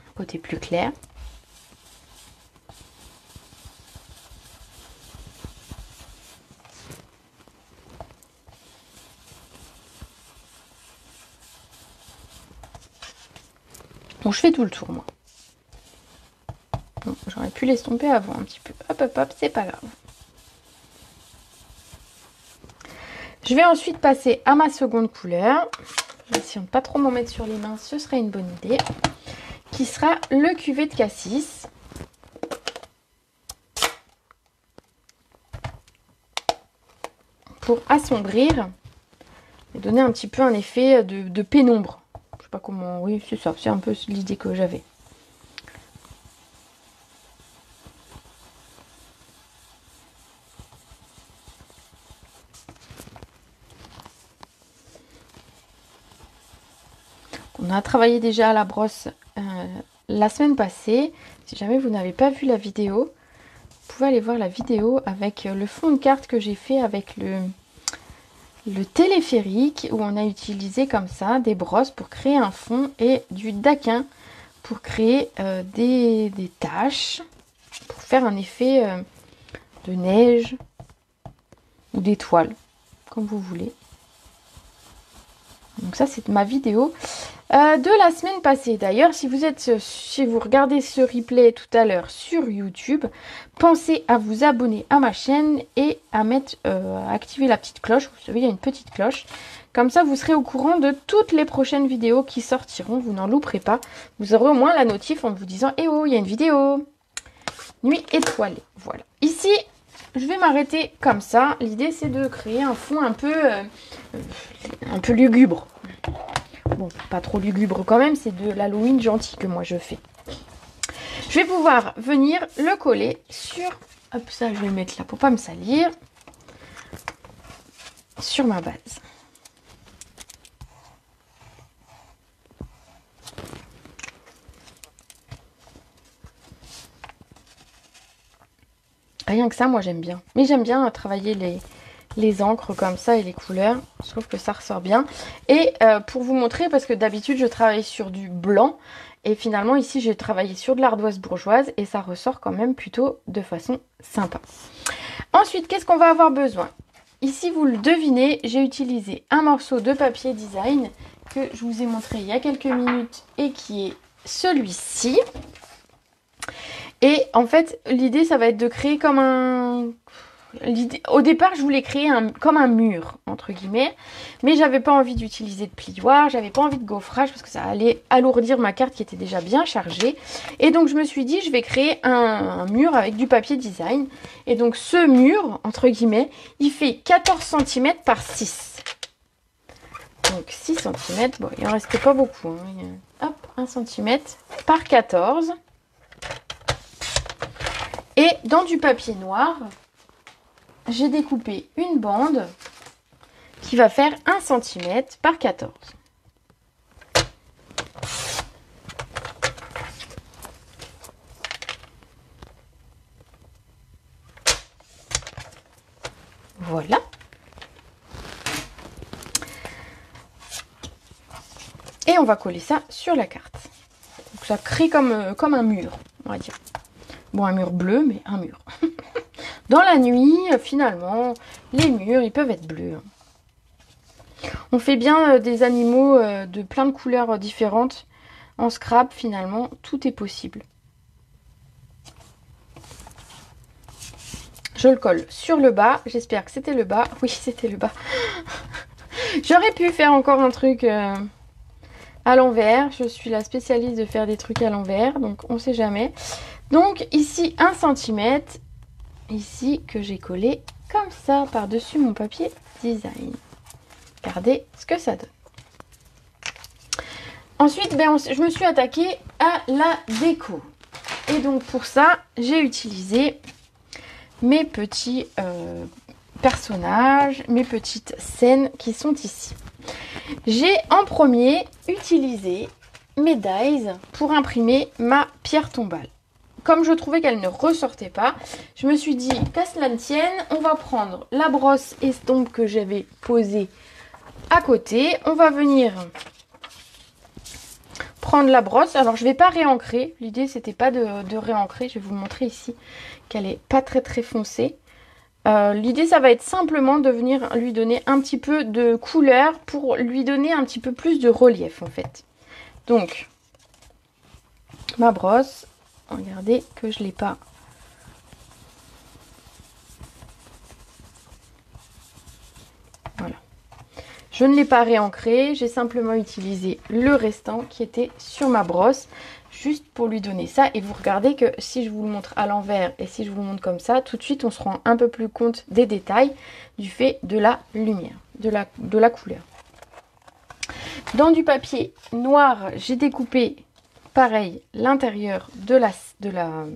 un côté plus clair. Bon, je fais tout le tour, moi. Bon, j'aurais pu l'estomper avant un petit peu. Hop, c'est pas grave. Je vais ensuite passer à ma seconde couleur. Je vais essayer de ne pas trop m'en mettre sur les mains, ce serait une bonne idée. Qui sera le cuvée de cassis. Pour assombrir et donner un petit peu un effet de pénombre. Je sais pas comment... Oui, c'est ça, c'est un peu l'idée que j'avais. a travaillé déjà à la brosse la semaine passée. Si jamais vous n'avez pas vu la vidéo, vous pouvez aller voir la vidéo avec le fond de carte que j'ai fait avec le téléphérique, où on a utilisé comme ça des brosses pour créer un fond et du daquin pour créer des taches, pour faire un effet de neige ou d'étoiles, comme vous voulez. Donc ça, c'est ma vidéo de la semaine passée. D'ailleurs, si vous regardez ce replay tout à l'heure sur YouTube, pensez à vous abonner à ma chaîne et à activer la petite cloche. Vous savez, il y a une petite cloche. Comme ça, vous serez au courant de toutes les prochaines vidéos qui sortiront. Vous n'en louperez pas. Vous aurez au moins la notif en vous disant « Eh oh, il y a une vidéo !» Nuit étoilée. Voilà. Ici, je vais m'arrêter comme ça. L'idée, c'est de créer un fond un peu lugubre. Bon, pas trop lugubre quand même, c'est de l'Halloween gentil que moi je fais. Je vais pouvoir venir le coller sur... Hop, ça je vais le mettre là pour pas me salir. Sur ma base. Rien que ça, moi j'aime bien. Mais j'aime bien travailler les encres comme ça et les couleurs. Je trouve que ça ressort bien. Et pour vous montrer, parce que d'habitude je travaille sur du blanc. Et finalement ici j'ai travaillé sur de l'ardoise bourgeoise. Et ça ressort quand même plutôt de façon sympa. Ensuite, qu'est-ce qu'on va avoir besoin? Ici vous le devinez, j'ai utilisé un morceau de papier design que je vous ai montré il y a quelques minutes. Et qui est celui-ci. Et en fait, l'idée, ça va être de créer comme un... Au départ, je voulais créer comme un mur, entre guillemets. Mais j'avais pas envie d'utiliser de plioir, j'avais pas envie de gaufrage parce que ça allait alourdir ma carte qui était déjà bien chargée. Et donc, je me suis dit, je vais créer un mur avec du papier design. Et donc, ce mur, entre guillemets, il fait 14 cm par 6. Donc, 6 cm. Bon, il en reste pas beaucoup. Hein. Hop, 1 cm par 14. Et dans du papier noir, j'ai découpé une bande qui va faire 1 cm par 14. Voilà. Et on va coller ça sur la carte. Donc ça crée comme un mur, on va dire. Bon, un mur bleu, mais un mur. Dans la nuit, finalement, les murs, ils peuvent être bleus. On fait bien des animaux de plein de couleurs différentes. En scrap, finalement, tout est possible. Je le colle sur le bas. J'espère que c'était le bas. Oui, c'était le bas. J'aurais pu faire encore un truc à l'envers. Je suis la spécialiste de faire des trucs à l'envers, donc on ne sait jamais. Donc ici 1 cm, ici que j'ai collé comme ça par-dessus mon papier design. Regardez ce que ça donne. Ensuite, je me suis attaquée à la déco. Et donc pour ça, j'ai utilisé mes petits personnages, mes petites scènes qui sont ici. J'ai en premier utilisé mes dies pour imprimer ma pierre tombale. Comme je trouvais qu'elle ne ressortait pas, je me suis dit qu'à cela ne tienne, on va prendre la brosse estompe que j'avais posée à côté. On va venir prendre la brosse. Alors je ne vais pas réancrer. L'idée c'était pas de réancrer. Je vais vous montrer ici qu'elle est pas très foncée. L'idée ça va être simplement de venir lui donner un petit peu de couleur pour lui donner un petit peu plus de relief en fait. Donc ma brosse. Regardez que je ne l'ai pas. Voilà. Je ne l'ai pas réancré. J'ai simplement utilisé le restant qui était sur ma brosse. Juste pour lui donner ça. Et vous regardez que si je vous le montre à l'envers et si je vous le montre comme ça, tout de suite on se rend un peu plus compte des détails du fait de la lumière, de la couleur. Dans du papier noir, j'ai découpé pareil l'intérieur de la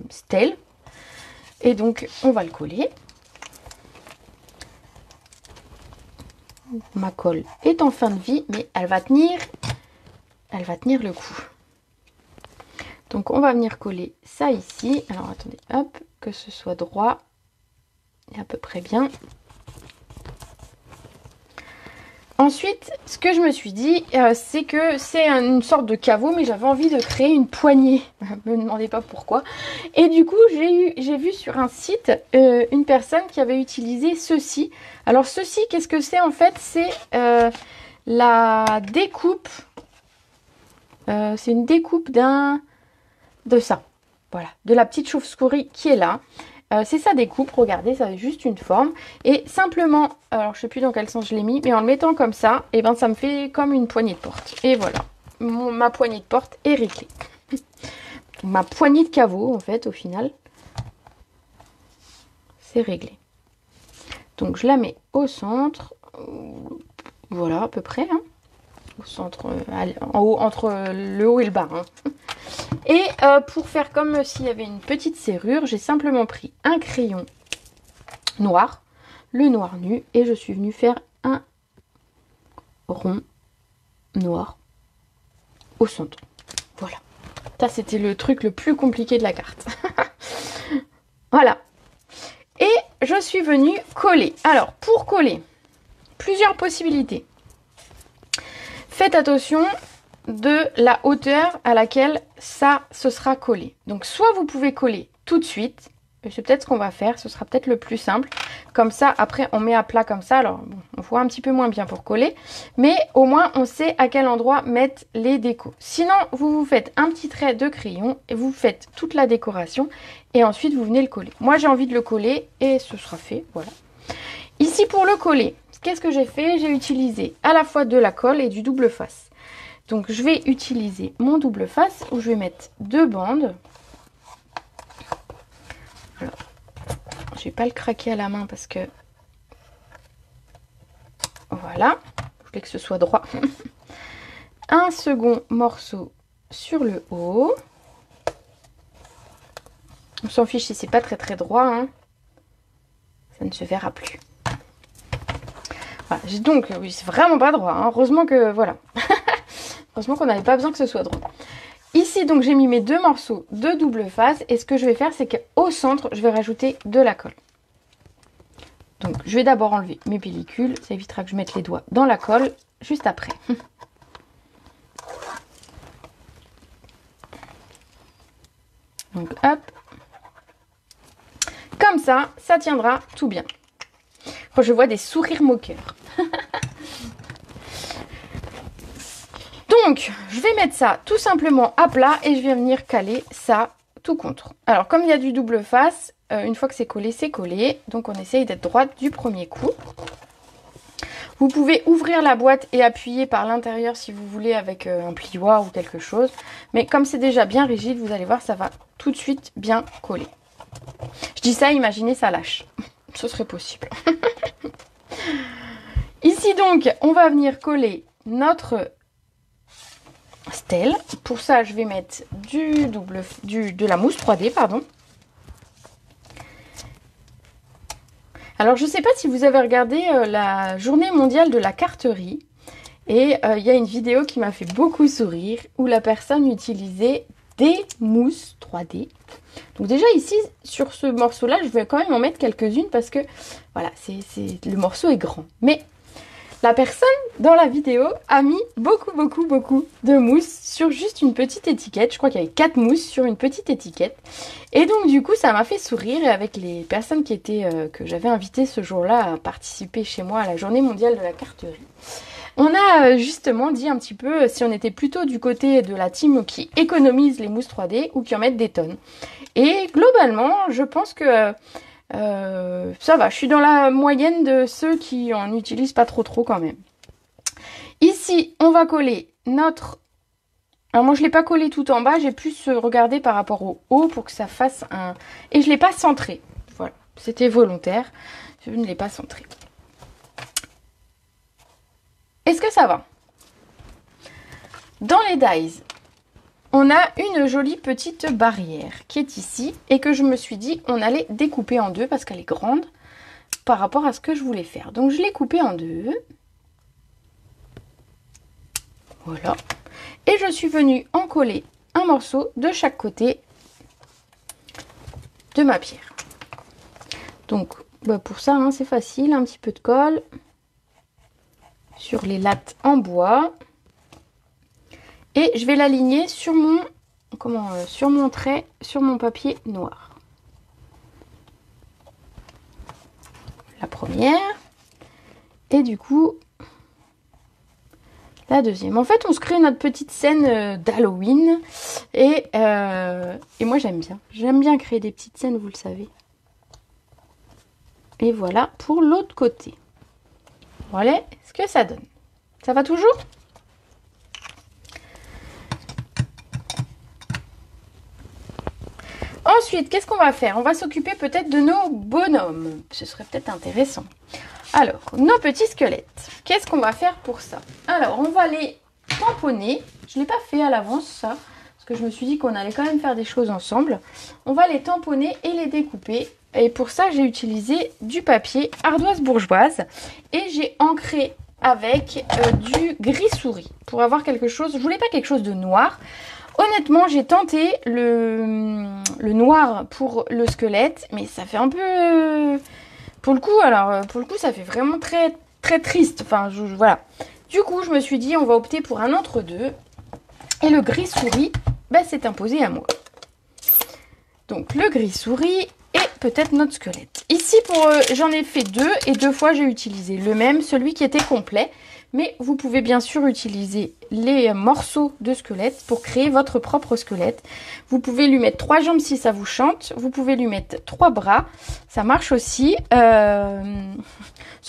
stèle. Et donc on va le coller. Ma colle est en fin de vie, mais elle va tenir elle va tenir le coup. Donc on va venir coller ça ici. Alors attendez, hop, que ce soit droit et à peu près bien. Ensuite, ce que je me suis dit, c'est que c'est une sorte de caveau, mais j'avais envie de créer une poignée. Ne me demandez pas pourquoi. Et du coup, j'ai vu sur un site une personne qui avait utilisé ceci. Alors ceci, qu'est-ce que c'est en fait? C'est la découpe. C'est une découpe de ça. Voilà, de la petite chauve-souris qui est là. C'est sa découpe, regardez, ça a juste une forme. Et simplement, alors je sais plus dans quel sens je l'ai mis, mais en le mettant comme ça, et ben ça me fait comme une poignée de porte. Et voilà, ma poignée de porte est réglée. Ma poignée de caveau, en fait, au final, c'est réglé. Donc je la mets au centre, voilà à peu près, hein. Au centre, en haut, entre le haut et le bas. Hein. Et pour faire comme s'il y avait une petite serrure, j'ai simplement pris un crayon noir, le noir nu, et je suis venue faire un rond noir au centre. Voilà. Ça, c'était le truc le plus compliqué de la carte. Voilà. Et je suis venue coller. Alors, pour coller, plusieurs possibilités. Faites attention de la hauteur à laquelle ça se sera collé. Donc soit vous pouvez coller tout de suite, c'est peut-être ce qu'on va faire, ce sera peut-être le plus simple. Comme ça, après on met à plat comme ça, alors bon, on voit un petit peu moins bien pour coller, mais au moins on sait à quel endroit mettre les décos. Sinon, vous faites un petit trait de crayon et vous faites toute la décoration et ensuite vous venez le coller. Moi j'ai envie de le coller et ce sera fait, voilà. Ici pour le coller, qu'est-ce que j'ai fait? J'ai utilisé à la fois de la colle et du double face. Donc je vais utiliser mon double face où je vais mettre 2 bandes. Alors, je vais pas le craquer à la main parce que voilà, je voulais que ce soit droit. Un second morceau sur le haut. On s'en fiche si c'est pas très droit, hein. Ça ne se verra plus. Voilà, donc oui, c'est vraiment pas droit, hein. Heureusement que voilà. Heureusement qu'on n'avait pas besoin que ce soit droit. Ici, donc, j'ai mis mes 2 morceaux de double face. Et ce que je vais faire, c'est qu'au centre, je vais rajouter de la colle. Donc, je vais d'abord enlever mes pellicules. Ça évitera que je mette les doigts dans la colle juste après. Donc, hop. Comme ça, ça tiendra tout bien. Oh, je vois des sourires moqueurs. Donc, je vais mettre ça tout simplement à plat et je vais venir caler ça tout contre. Alors, comme il y a du double face, une fois que c'est collé, c'est collé. Donc, on essaye d'être droite du premier coup. Vous pouvez ouvrir la boîte et appuyer par l'intérieur si vous voulez avec un plioir ou quelque chose. Mais comme c'est déjà bien rigide, vous allez voir, ça va tout de suite bien coller. Je dis ça, imaginez, ça lâche. Ce serait possible. Ici, donc, on va venir coller notre stèle. Pour ça, je vais mettre de la mousse 3D, pardon. Alors, je ne sais pas si vous avez regardé la journée mondiale de la carterie. Et il y a une vidéo qui m'a fait beaucoup sourire où la personne utilisait des mousses 3D. Donc déjà ici, sur ce morceau-là, je vais quand même en mettre quelques-unes parce que, voilà, le morceau est grand. Mais la personne, dans la vidéo, a mis beaucoup de mousse sur juste une petite étiquette. Je crois qu'il y avait 4 mousses sur une petite étiquette. Et donc, du coup, ça m'a fait sourire. Et avec les personnes que j'avais invitées ce jour-là à participer chez moi à la journée mondiale de la carterie, on a justement dit un petit peu si on était plutôt du côté de la team qui économise les mousses 3D ou qui en mettent des tonnes. Et globalement, je pense que ça va, je suis dans la moyenne de ceux qui en utilisent pas trop quand même. Ici, on va coller notre... Alors moi, je ne l'ai pas collé tout en bas, j'ai plus regardé par rapport au haut pour que ça fasse un... Et je ne l'ai pas centré. Voilà, c'était volontaire, je ne l'ai pas centré. Est-ce que ça va? Dans les dies, on a une jolie petite barrière qui est ici et que je me suis dit on allait découper en deux parce qu'elle est grande par rapport à ce que je voulais faire. Donc je l'ai coupée en deux. Voilà. Et je suis venue en coller un morceau de chaque côté de ma pierre. Donc pour ça, hein, c'est facile, un petit peu de colle sur les lattes en bois. Et je vais l'aligner sur mon, sur mon trait, sur mon papier noir. La première. Et du coup, la deuxième. En fait, on se crée notre petite scène d'Halloween. Et moi, j'aime bien. J'aime bien créer des petites scènes, vous le savez. Et voilà pour l'autre côté. Voilà ce que ça donne. Ça va toujours ? Ensuite, qu'est-ce qu'on va faire? On va s'occuper peut-être de nos bonhommes. Ce serait peut-être intéressant. Alors, nos petits squelettes. Qu'est-ce qu'on va faire pour ça? Alors, on va les tamponner. Je ne l'ai pas fait à l'avance, ça. Parce que je me suis dit qu'on allait quand même faire des choses ensemble. On va les tamponner et les découper. Et pour ça, j'ai utilisé du papier ardoise bourgeoise. Et j'ai ancré avec du gris souris. Pour avoir quelque chose... Je voulais pas quelque chose de noir. Honnêtement, j'ai tenté le noir pour le squelette, mais ça fait un peu... pour le coup, ça fait vraiment très, très triste. Enfin, voilà. Du coup, je me suis dit, on va opter pour un entre-deux. Et le gris souris, s'est imposé à moi. Donc, le gris souris et peut-être notre squelette. Ici, j'en ai fait deux, et 2 fois, j'ai utilisé le même, celui qui était complet. Mais vous pouvez bien sûr utiliser les morceaux de squelette pour créer votre propre squelette. Vous pouvez lui mettre 3 jambes si ça vous chante. Vous pouvez lui mettre 3 bras. Ça marche aussi. Ça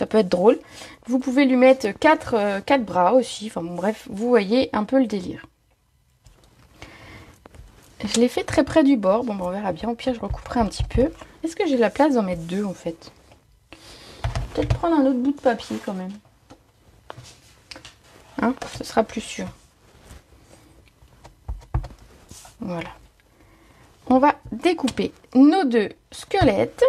peut être drôle. Vous pouvez lui mettre 4 bras aussi. Enfin bon, bref, vous voyez un peu le délire. Je l'ai fait très près du bord. Bon, on verra bien. Au pire, je recouperai un petit peu. Est-ce que j'ai la place d'en mettre 2 en fait? Peut-être prendre un autre bout de papier quand même. Hein, ce sera plus sûr. Voilà. On va découper nos 2 squelettes.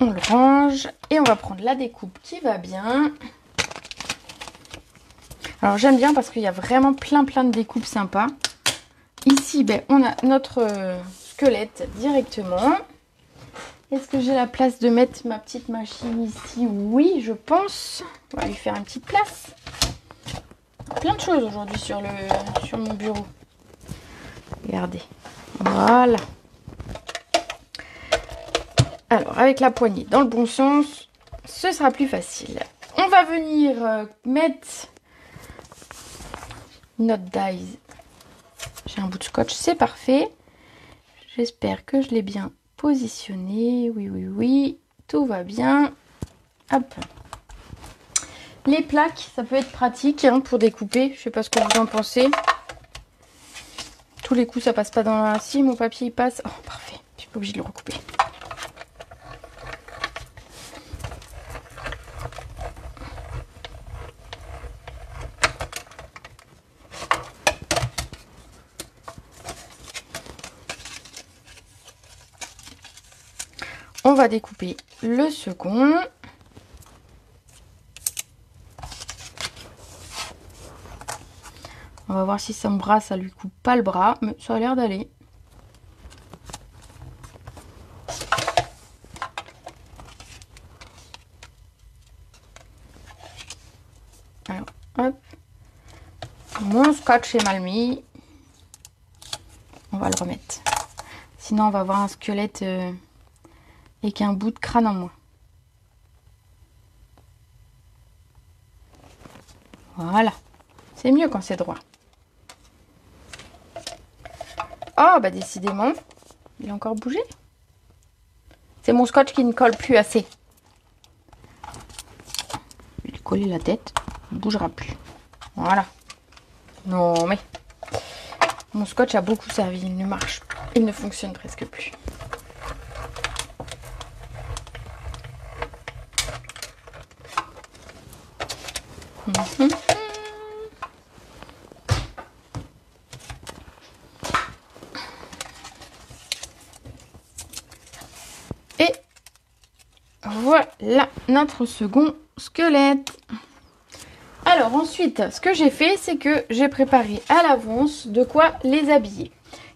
On le range et on va prendre la découpe qui va bien. Alors j'aime bien parce qu'il y a vraiment plein de découpes sympas. Ici, on a notre squelette directement. Est-ce que j'ai la place de mettre ma petite machine ici? Oui, je pense. On va lui faire une petite place. Plein de choses aujourd'hui sur mon bureau. Regardez. Voilà. Alors, avec la poignée dans le bon sens, ce sera plus facile. On va venir mettre notre dies. J'ai un bout de scotch, c'est parfait. J'espère que je l'ai bien positionné. Oui, tout va bien. Hop. Les plaques, ça peut être pratique pour découper. Je sais pas ce que vous en pensez. Tous les coups, ça passe pas dans la... Si, mon papier, il passe. Oh, parfait. Je suis pas obligée de le recouper. On va découper le second. On va voir si son bras, ça lui coupe pas le bras. Mais ça a l'air d'aller. Alors, hop. Mon scotch est mal mis. On va le remettre. Sinon, on va avoir un squelette... et qu'un bout de crâne en moins. Voilà. C'est mieux quand c'est droit. Oh, décidément, il a encore bougé. C'est mon scotch qui ne colle plus assez. Je vais lui coller la tête. Il ne bougera plus. Voilà. Non, mais... Mon scotch a beaucoup servi. Il ne marche. Il ne fonctionne presque plus. Voilà notre second squelette. Alors ensuite, ce que j'ai fait, c'est que j'ai préparé à l'avance de quoi les habiller.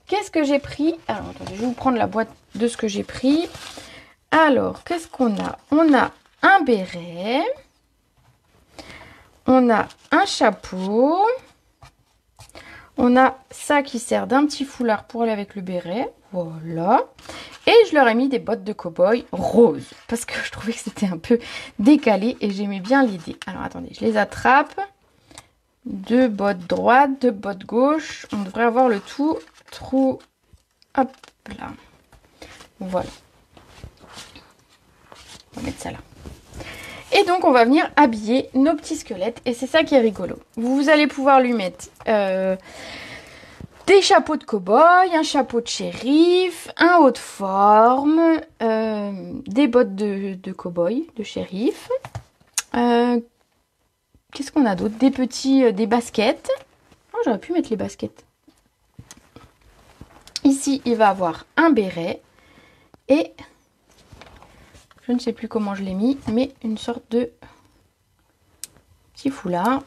Qu'est-ce que j'ai pris? Alors attendez, je vais vous prendre la boîte de ce que j'ai pris. Alors, qu'est-ce qu'on a? On a un béret. On a un chapeau. On a ça qui sert d'un petit foulard pour aller avec le béret. Voilà. Et je leur ai mis des bottes de cow-boy roses. Parce que je trouvais que c'était un peu décalé et j'aimais bien l'idée. Alors attendez, je les attrape. 2 bottes droites, 2 bottes gauche. On devrait avoir le tout. Trou. Hop là. Voilà. On va mettre ça là. Et donc, on va venir habiller nos petits squelettes. Et c'est ça qui est rigolo. Vous allez pouvoir lui mettre des chapeaux de cow-boy, un chapeau de shérif, un haut de forme, des bottes de cow-boy, de shérif. Qu'est-ce qu'on a d'autre? Des baskets. Oh, j'aurais pu mettre les baskets. Ici, il va avoir un béret et... Je ne sais plus comment je l'ai mis, mais une sorte de petit foulard.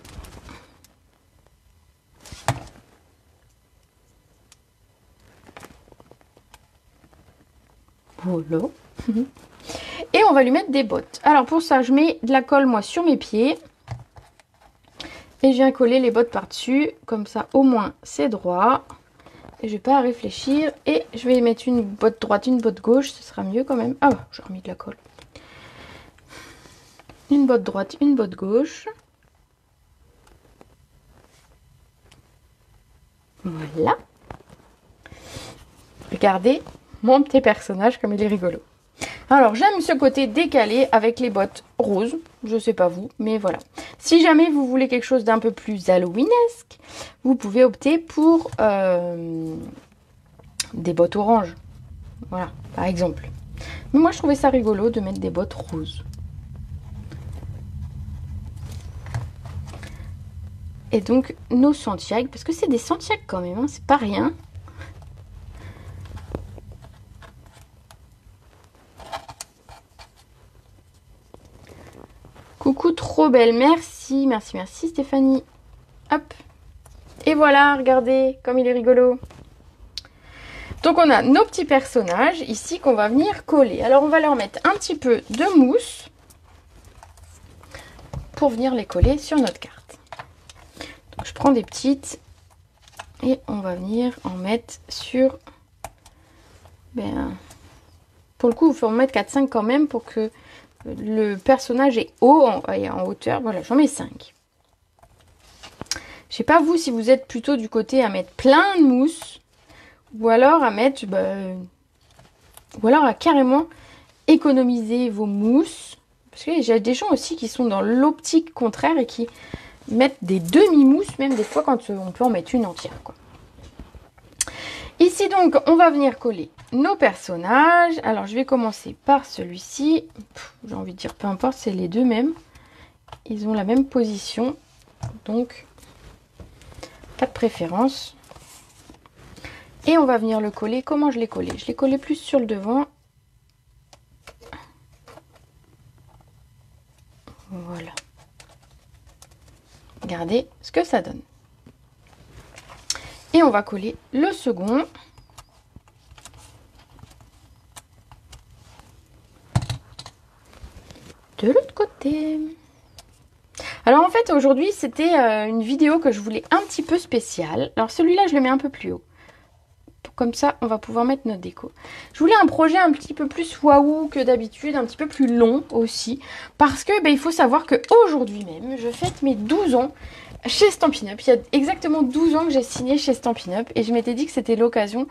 Voilà. Et on va lui mettre des bottes. Alors pour ça, je mets de la colle, moi, sur mes pieds. Et je viens coller les bottes par-dessus. Comme ça, au moins, c'est droit. Et je vais pas réfléchir. Et je vais mettre une botte droite, une botte gauche. Ce sera mieux quand même. Ah, j'ai remis de la colle. Une botte droite, une botte gauche. Voilà. Regardez mon petit personnage comme il est rigolo. Alors j'aime ce côté décalé avec les bottes roses. Je sais pas vous, mais voilà. Si jamais vous voulez quelque chose d'un peu plus halloweenesque, vous pouvez opter pour des bottes oranges. Voilà, par exemple. Mais moi je trouvais ça rigolo de mettre des bottes roses. Et donc nos Santiago, parce que c'est des Santiago quand même, hein, c'est pas rien. Coucou, trop belle, merci, merci, merci Stéphanie. Hop. Et voilà, regardez comme il est rigolo. Donc on a nos petits personnages ici qu'on va venir coller. Alors on va leur mettre un petit peu de mousse pour venir les coller sur notre carte. Donc je prends des petites et on va venir en mettre sur... pour le coup, il faut en mettre 4-5 quand même pour que le personnage est haut en hauteur. Voilà, j'en mets 5. Je sais pas vous si vous êtes plutôt du côté à mettre plein de mousse ou alors à mettre... ou alors à carrément économiser vos mousses. Parce que j'ai des gens aussi qui sont dans l'optique contraire et qui mettre des demi-mousses, même des fois quand on peut en mettre une entière, quoi. Ici donc, on va venir coller nos personnages. Alors, je vais commencer par celui-ci. J'ai envie de dire, peu importe, c'est les deux mêmes. Ils ont la même position. Donc, pas de préférence. Et on va venir le coller. Comment je l'ai collé? Je l'ai collé plus sur le devant. Voilà. Regardez ce que ça donne. Et on va coller le second. De l'autre côté. Alors en fait aujourd'hui c'était une vidéo que je voulais un petit peu spéciale. Alors celui-là je le mets un peu plus haut. Comme ça on va pouvoir mettre notre déco. Je voulais un projet un petit peu plus waouh que d'habitude, un petit peu plus long aussi. Parce que il faut savoir qu'aujourd'hui même je fête mes 12 ans chez Stampin' Up. Il y a exactement 12 ans que j'ai signé chez Stampin' Up. Et je m'étais dit que c'était l'occasion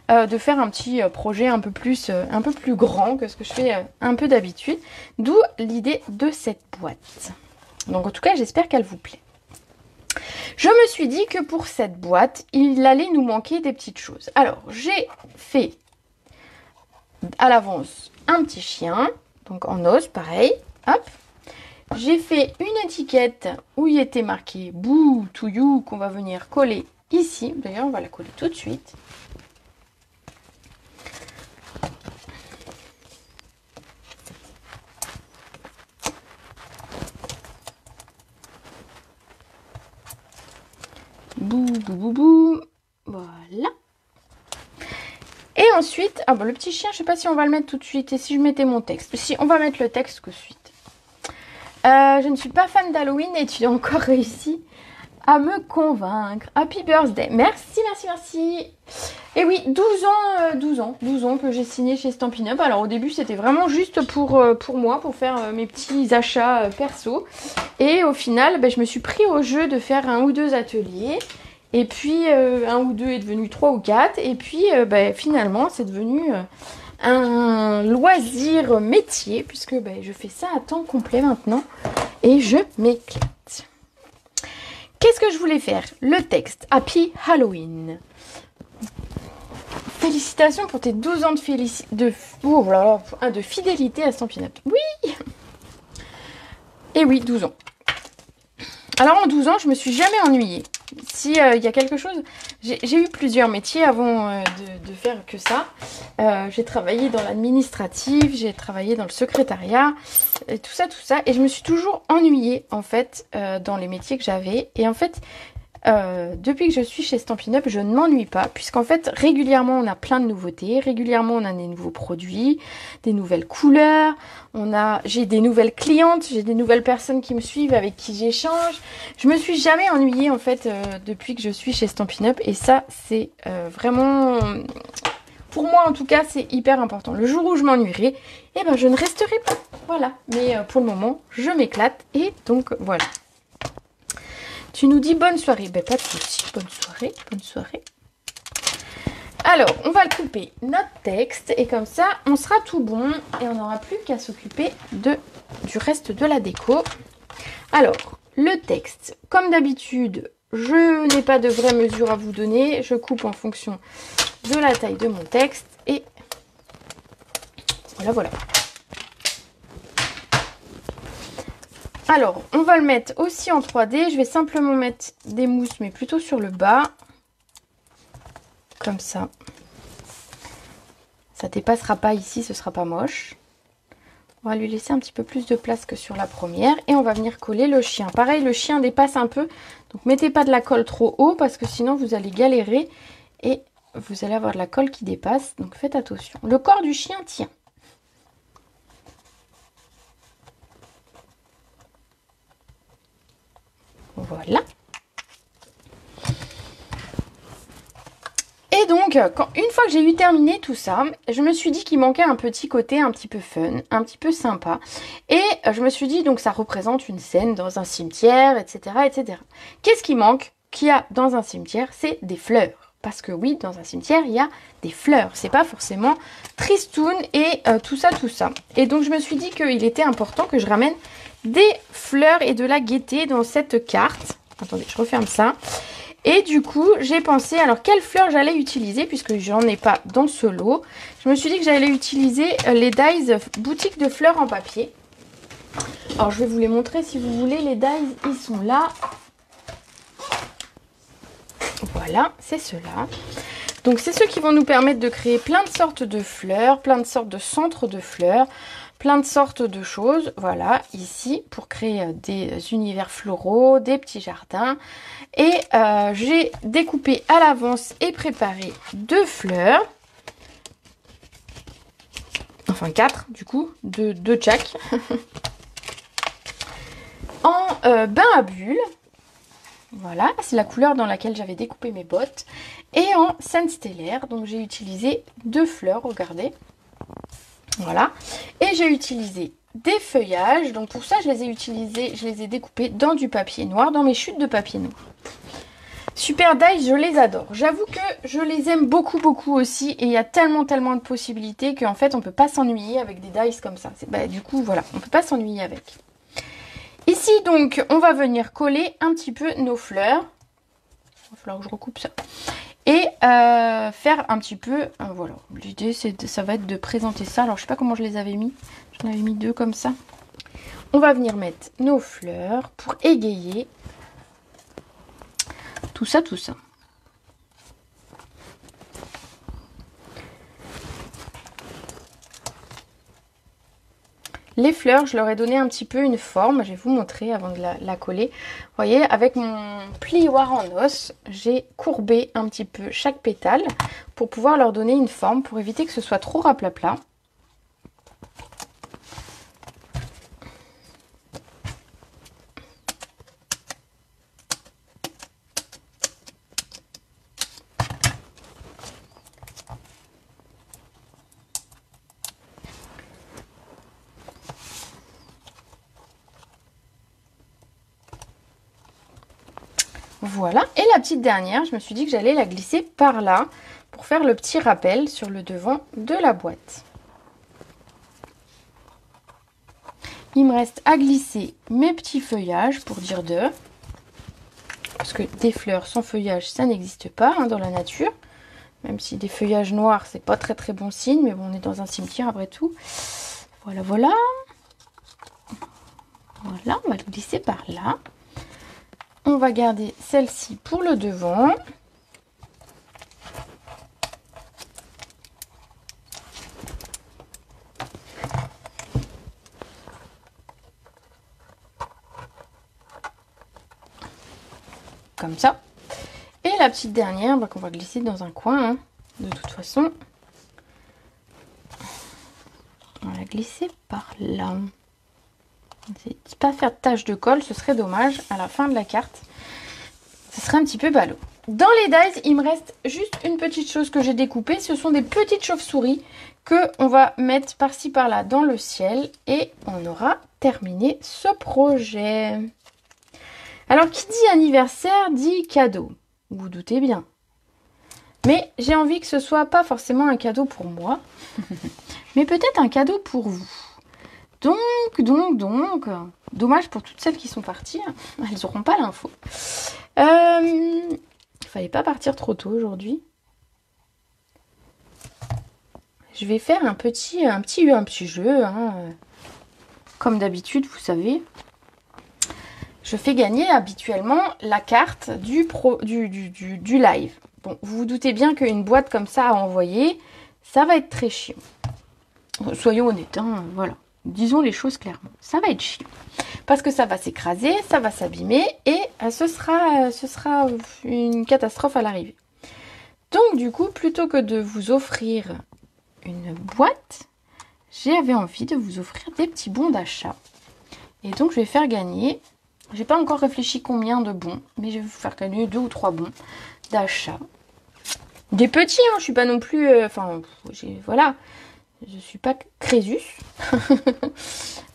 de faire un petit projet un peu plus grand que ce que je fais un peu d'habitude. D'où l'idée de cette boîte. Donc en tout cas j'espère qu'elle vous plaît. Je me suis dit que pour cette boîte, il allait nous manquer des petites choses. Alors, j'ai fait à l'avance un petit chien, donc en os, pareil. Hop. J'ai fait une étiquette où il était marqué Boo to You qu'on va venir coller ici. D'ailleurs, on va la coller tout de suite. boubou. Voilà. Et ensuite, ah bah, le petit chien, je sais pas si on va le mettre tout de suite. Et si je mettais mon texte? Si, on va mettre le texte tout de suite. Je ne suis pas fan d'Halloween et tu as encore réussi à me convaincre. Happy birthday. Merci, merci, merci. Et oui, 12 ans que j'ai signé chez Stampin' Up. Alors au début, c'était vraiment juste pour moi, pour faire mes petits achats perso. Et au final, ben, je me suis pris au jeu de faire 1 ou 2 ateliers. Et puis, 1 ou 2 est devenu 3 ou 4. Et puis, ben, finalement, c'est devenu un loisir métier. Puisque ben, je fais ça à temps complet maintenant. Et je m'éclate. Qu'est-ce que je voulais faire? Le texte. Happy Halloween. Félicitations pour tes 12 ans de fidélité à Stampin' Up. Oui! Et oui, 12 ans. Alors en 12 ans, je me suis jamais ennuyée. Si y a quelque chose... J'ai eu plusieurs métiers avant de faire que ça. J'ai travaillé dans l'administratif, j'ai travaillé dans le secrétariat, et tout ça. Et je me suis toujours ennuyée, en fait, dans les métiers que j'avais. Et en fait, depuis que je suis chez Stampin' Up, je ne m'ennuie pas, puisqu'en fait, régulièrement, on a plein de nouveautés. Régulièrement, on a des nouveaux produits, des nouvelles couleurs. J'ai des nouvelles clientes, j'ai des nouvelles personnes qui me suivent, avec qui j'échange. Je me suis jamais ennuyée, en fait, depuis que je suis chez Stampin' Up. Et ça, c'est vraiment... Pour moi, en tout cas, c'est hyper important. Le jour où je m'ennuierai, eh ben, je ne resterai pas. Voilà. Mais pour le moment, je m'éclate. Et donc, voilà. Tu nous dis bonne soirée. Ben, pas de soucis. Bonne soirée. Bonne soirée. Alors, on va le couper notre texte. Et comme ça, on sera tout bon. Et on n'aura plus qu'à s'occuper du reste de la déco. Alors, le texte. Comme d'habitude, je n'ai pas de vraie mesure à vous donner. Je coupe en fonction de la taille de mon texte. Et voilà, voilà. Alors, on va le mettre aussi en 3D. Je vais simplement mettre des mousses, mais plutôt sur le bas. Comme ça. Ça dépassera pas ici, ce sera pas moche. On va lui laisser un petit peu plus de place que sur la première. Et on va venir coller le chien. Pareil, le chien dépasse un peu. Donc, mettez pas de la colle trop haut parce que sinon, vous allez galérer. Et vous allez avoir de la colle qui dépasse. Donc, faites attention. Le corps du chien tient. Voilà. Et donc, une fois que j'ai eu terminé tout ça, je me suis dit qu'il manquait un petit côté un petit peu fun, un petit peu sympa. Et je me suis dit, donc ça représente une scène dans un cimetière, etc. etc. Qu'est-ce qui manque qu'il y a dans un cimetière? C'est des fleurs. Parce que oui, dans un cimetière, il y a des fleurs. C'est pas forcément tristoun et tout ça. Et donc, je me suis dit qu'il était important que je ramène des fleurs et de la gaieté dans cette carte. Attendez, je referme ça. Et du coup, j'ai pensé, alors, quelles fleurs j'allais utiliser, puisque j'en ai pas dans ce lot. Je me suis dit que j'allais utiliser les dies boutique de fleurs en papier. Alors, je vais vous les montrer si vous voulez. Les dies, ils sont là. Voilà, c'est ceux-là. Donc, c'est ceux qui vont nous permettre de créer plein de sortes de fleurs, plein de sortes de centres de fleurs, plein de sortes de choses. Voilà, ici, pour créer des univers floraux, des petits jardins. Et j'ai découpé à l'avance et préparé 2 fleurs. Enfin 4, du coup, 2 de chaque. En bain à bulles. Voilà, c'est la couleur dans laquelle j'avais découpé mes bottes. Et en scène stellaire, donc j'ai utilisé 2 fleurs, regardez. Voilà. Et j'ai utilisé des feuillages. Donc pour ça, je les ai découpés dans du papier noir, dans mes chutes de papier noir. Super dies, je les adore. J'avoue que je les aime beaucoup, beaucoup aussi. Et il y a tellement de possibilités qu'en fait, on ne peut pas s'ennuyer avec des dies comme ça. Du coup, voilà, on ne peut pas s'ennuyer avec. Ici, donc, on va venir coller un petit peu nos fleurs. Il va falloir que je recoupe ça. Et faire un petit peu... voilà, l'idée, ça va être de présenter ça. Alors, je sais pas comment je les avais mis. J'en avais mis 2 comme ça. On va venir mettre nos fleurs pour égayer tout ça. Les fleurs, je leur ai donné un petit peu une forme. Je vais vous montrer avant de la coller. Vous voyez, avec mon plioir en os, j'ai courbé un petit peu chaque pétale pour pouvoir leur donner une forme, pour éviter que ce soit trop raplapla. Voilà, et la petite dernière, je me suis dit que j'allais la glisser par là pour faire le petit rappel sur le devant de la boîte. Il me reste à glisser mes petits feuillages pour dire deux. Parce que des fleurs sans feuillage, ça n'existe pas hein, dans la nature. Même si des feuillages noirs, c'est pas très très bon signe. Mais bon, on est dans un cimetière après tout. Voilà, voilà. Voilà, on va le glisser par là. On va garder celle-ci pour le devant. Comme ça. Et la petite dernière qu'on va glisser dans un coin. Hein. De toute façon, on va la glisser par là. Pas faire de tache de colle, ce serait dommage à la fin de la carte. Ce serait un petit peu ballot. Dans les dies, il me reste juste une petite chose que j'ai découpée. Ce sont des petites chauves-souris que on va mettre par-ci par-là dans le ciel. Et on aura terminé ce projet. Alors, qui dit anniversaire dit cadeau. Vous vous doutez bien. Mais j'ai envie que ce soit pas forcément un cadeau pour moi. Mais peut-être un cadeau pour vous. Donc, dommage pour toutes celles qui sont parties, elles n'auront pas l'info. Il fallait pas partir trop tôt aujourd'hui. Je vais faire un petit jeu, hein. Comme d'habitude, vous savez. Je fais gagner habituellement la carte du live. Bon, vous vous doutez bien qu'une boîte comme ça à envoyer, ça va être très chiant. Soyons honnêtes, hein, voilà. Disons les choses clairement. Ça va être chiant. Parce que ça va s'écraser, ça va s'abîmer et ce sera une catastrophe à l'arrivée. Donc du coup, plutôt que de vous offrir une boîte, j'avais envie de vous offrir des petits bons d'achat. Et donc je vais faire gagner, j'ai pas encore réfléchi combien de bons, mais je vais vous faire gagner 2 ou 3 bons d'achat. Des petits, hein, je suis pas non plus... voilà. Je suis pas Crésus,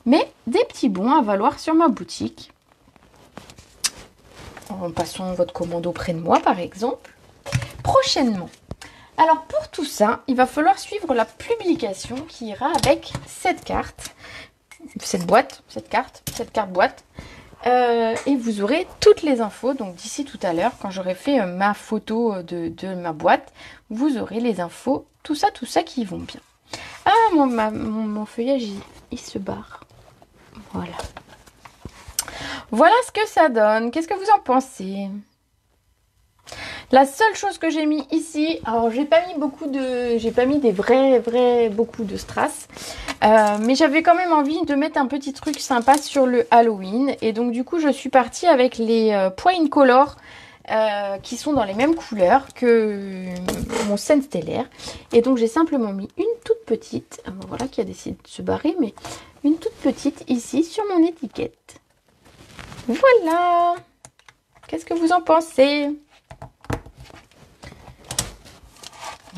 mais des petits bons à valoir sur ma boutique. En passant votre commande auprès de moi, par exemple, prochainement. Alors, pour tout ça, il va falloir suivre la publication qui ira avec cette carte, cette carte boîte. Et vous aurez toutes les infos. Donc, d'ici tout à l'heure, quand j'aurai fait ma photo de ma boîte, vous aurez les infos, tout ça qui vont bien. Ah, mon feuillage, il se barre. Voilà. Voilà ce que ça donne. Qu'est-ce que vous en pensez? La seule chose que j'ai mis ici, alors j'ai pas mis beaucoup beaucoup de strass, mais j'avais quand même envie de mettre un petit truc sympa sur le Halloween. Et donc du coup, je suis partie avec les Point Color. Qui sont dans les mêmes couleurs que mon scène stellaire. Et donc j'ai simplement mis une toute petite, voilà, qui a décidé de se barrer, mais une toute petite ici sur mon étiquette. Voilà. Qu'est-ce que vous en pensez?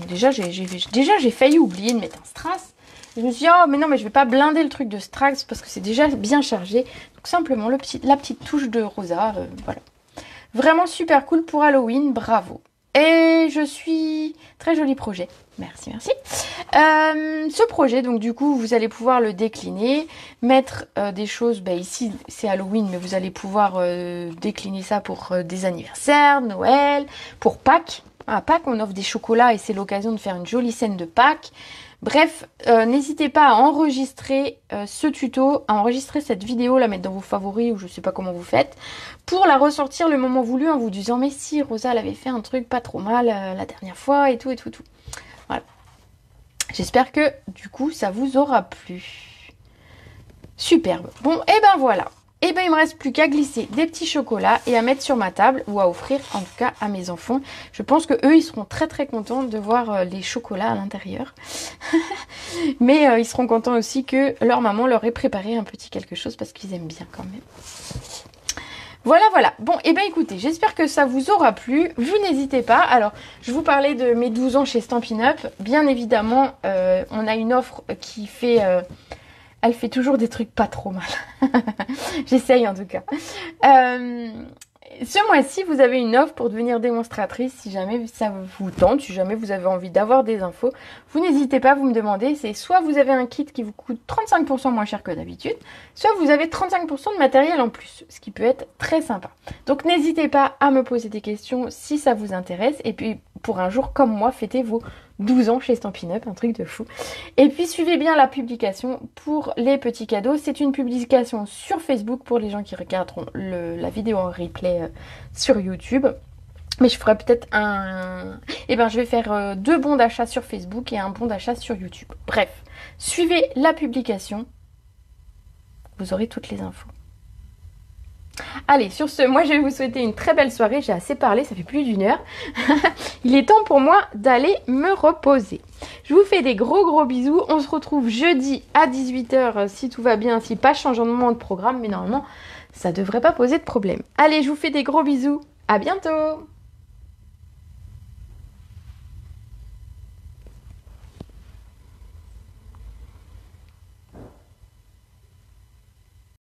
Déjà j'ai failli oublier de mettre un strass. Je me suis dit, oh mais non, mais je vais pas blinder le truc de strass parce que c'est déjà bien chargé. Donc simplement la petite touche de rosa, voilà. Vraiment super cool pour Halloween, bravo. Et je suis... Très joli projet. Merci, merci. Ce projet, donc du coup, vous allez pouvoir le décliner, mettre des choses... ici, c'est Halloween, mais vous allez pouvoir décliner ça pour des anniversaires, Noël, pour Pâques. À Pâques, on offre des chocolats et c'est l'occasion de faire une jolie scène de Pâques. Bref, n'hésitez pas à enregistrer ce tuto, à enregistrer cette vidéo, la mettre dans vos favoris ou je sais pas comment vous faites, pour la ressortir le moment voulu en vous disant mais si Rosa elle avait fait un truc pas trop mal la dernière fois et tout. Voilà. J'espère que du coup ça vous aura plu. Superbe. Bon, et ben voilà. Et ben il me reste plus qu'à glisser des petits chocolats et à mettre sur ma table ou à offrir en tout cas à mes enfants. Je pense que eux ils seront très très contents de voir les chocolats à l'intérieur. Mais ils seront contents aussi que leur maman leur ait préparé un petit quelque chose parce qu'ils aiment bien quand même. Voilà, voilà. Bon, et ben écoutez, j'espère que ça vous aura plu. Vous n'hésitez pas. Alors, je vous parlais de mes 12 ans chez Stampin' Up. Bien évidemment, on a une offre qui fait... elle fait toujours des trucs pas trop mal. J'essaye en tout cas. Ce mois-ci, vous avez une offre pour devenir démonstratrice si jamais ça vous tente, si jamais vous avez envie d'avoir des infos. Vous n'hésitez pas, vous me demandez, c'est soit vous avez un kit qui vous coûte 35% moins cher que d'habitude, soit vous avez 35% de matériel en plus, ce qui peut être très sympa. Donc n'hésitez pas à me poser des questions si ça vous intéresse. Et puis pour un jour comme moi, fêtez vos 12 ans chez Stampin' Up, un truc de fou. Et puis suivez bien la publication pour les petits cadeaux. C'est une publication sur Facebook pour les gens qui regarderont la vidéo en replay sur YouTube. Mais je ferai peut-être un... Eh ben je vais faire 2 bons d'achat sur Facebook et un bon d'achat sur YouTube. Bref, suivez la publication. Vous aurez toutes les infos. Allez, sur ce, moi je vais vous souhaiter une très belle soirée. J'ai assez parlé, ça fait plus d'1 heure. Il est temps pour moi d'aller me reposer. Je vous fais des gros bisous. On se retrouve jeudi à 18 h si tout va bien, si pas changement de programme. Mais normalement, ça devrait pas poser de problème. Allez, je vous fais des gros bisous. À bientôt!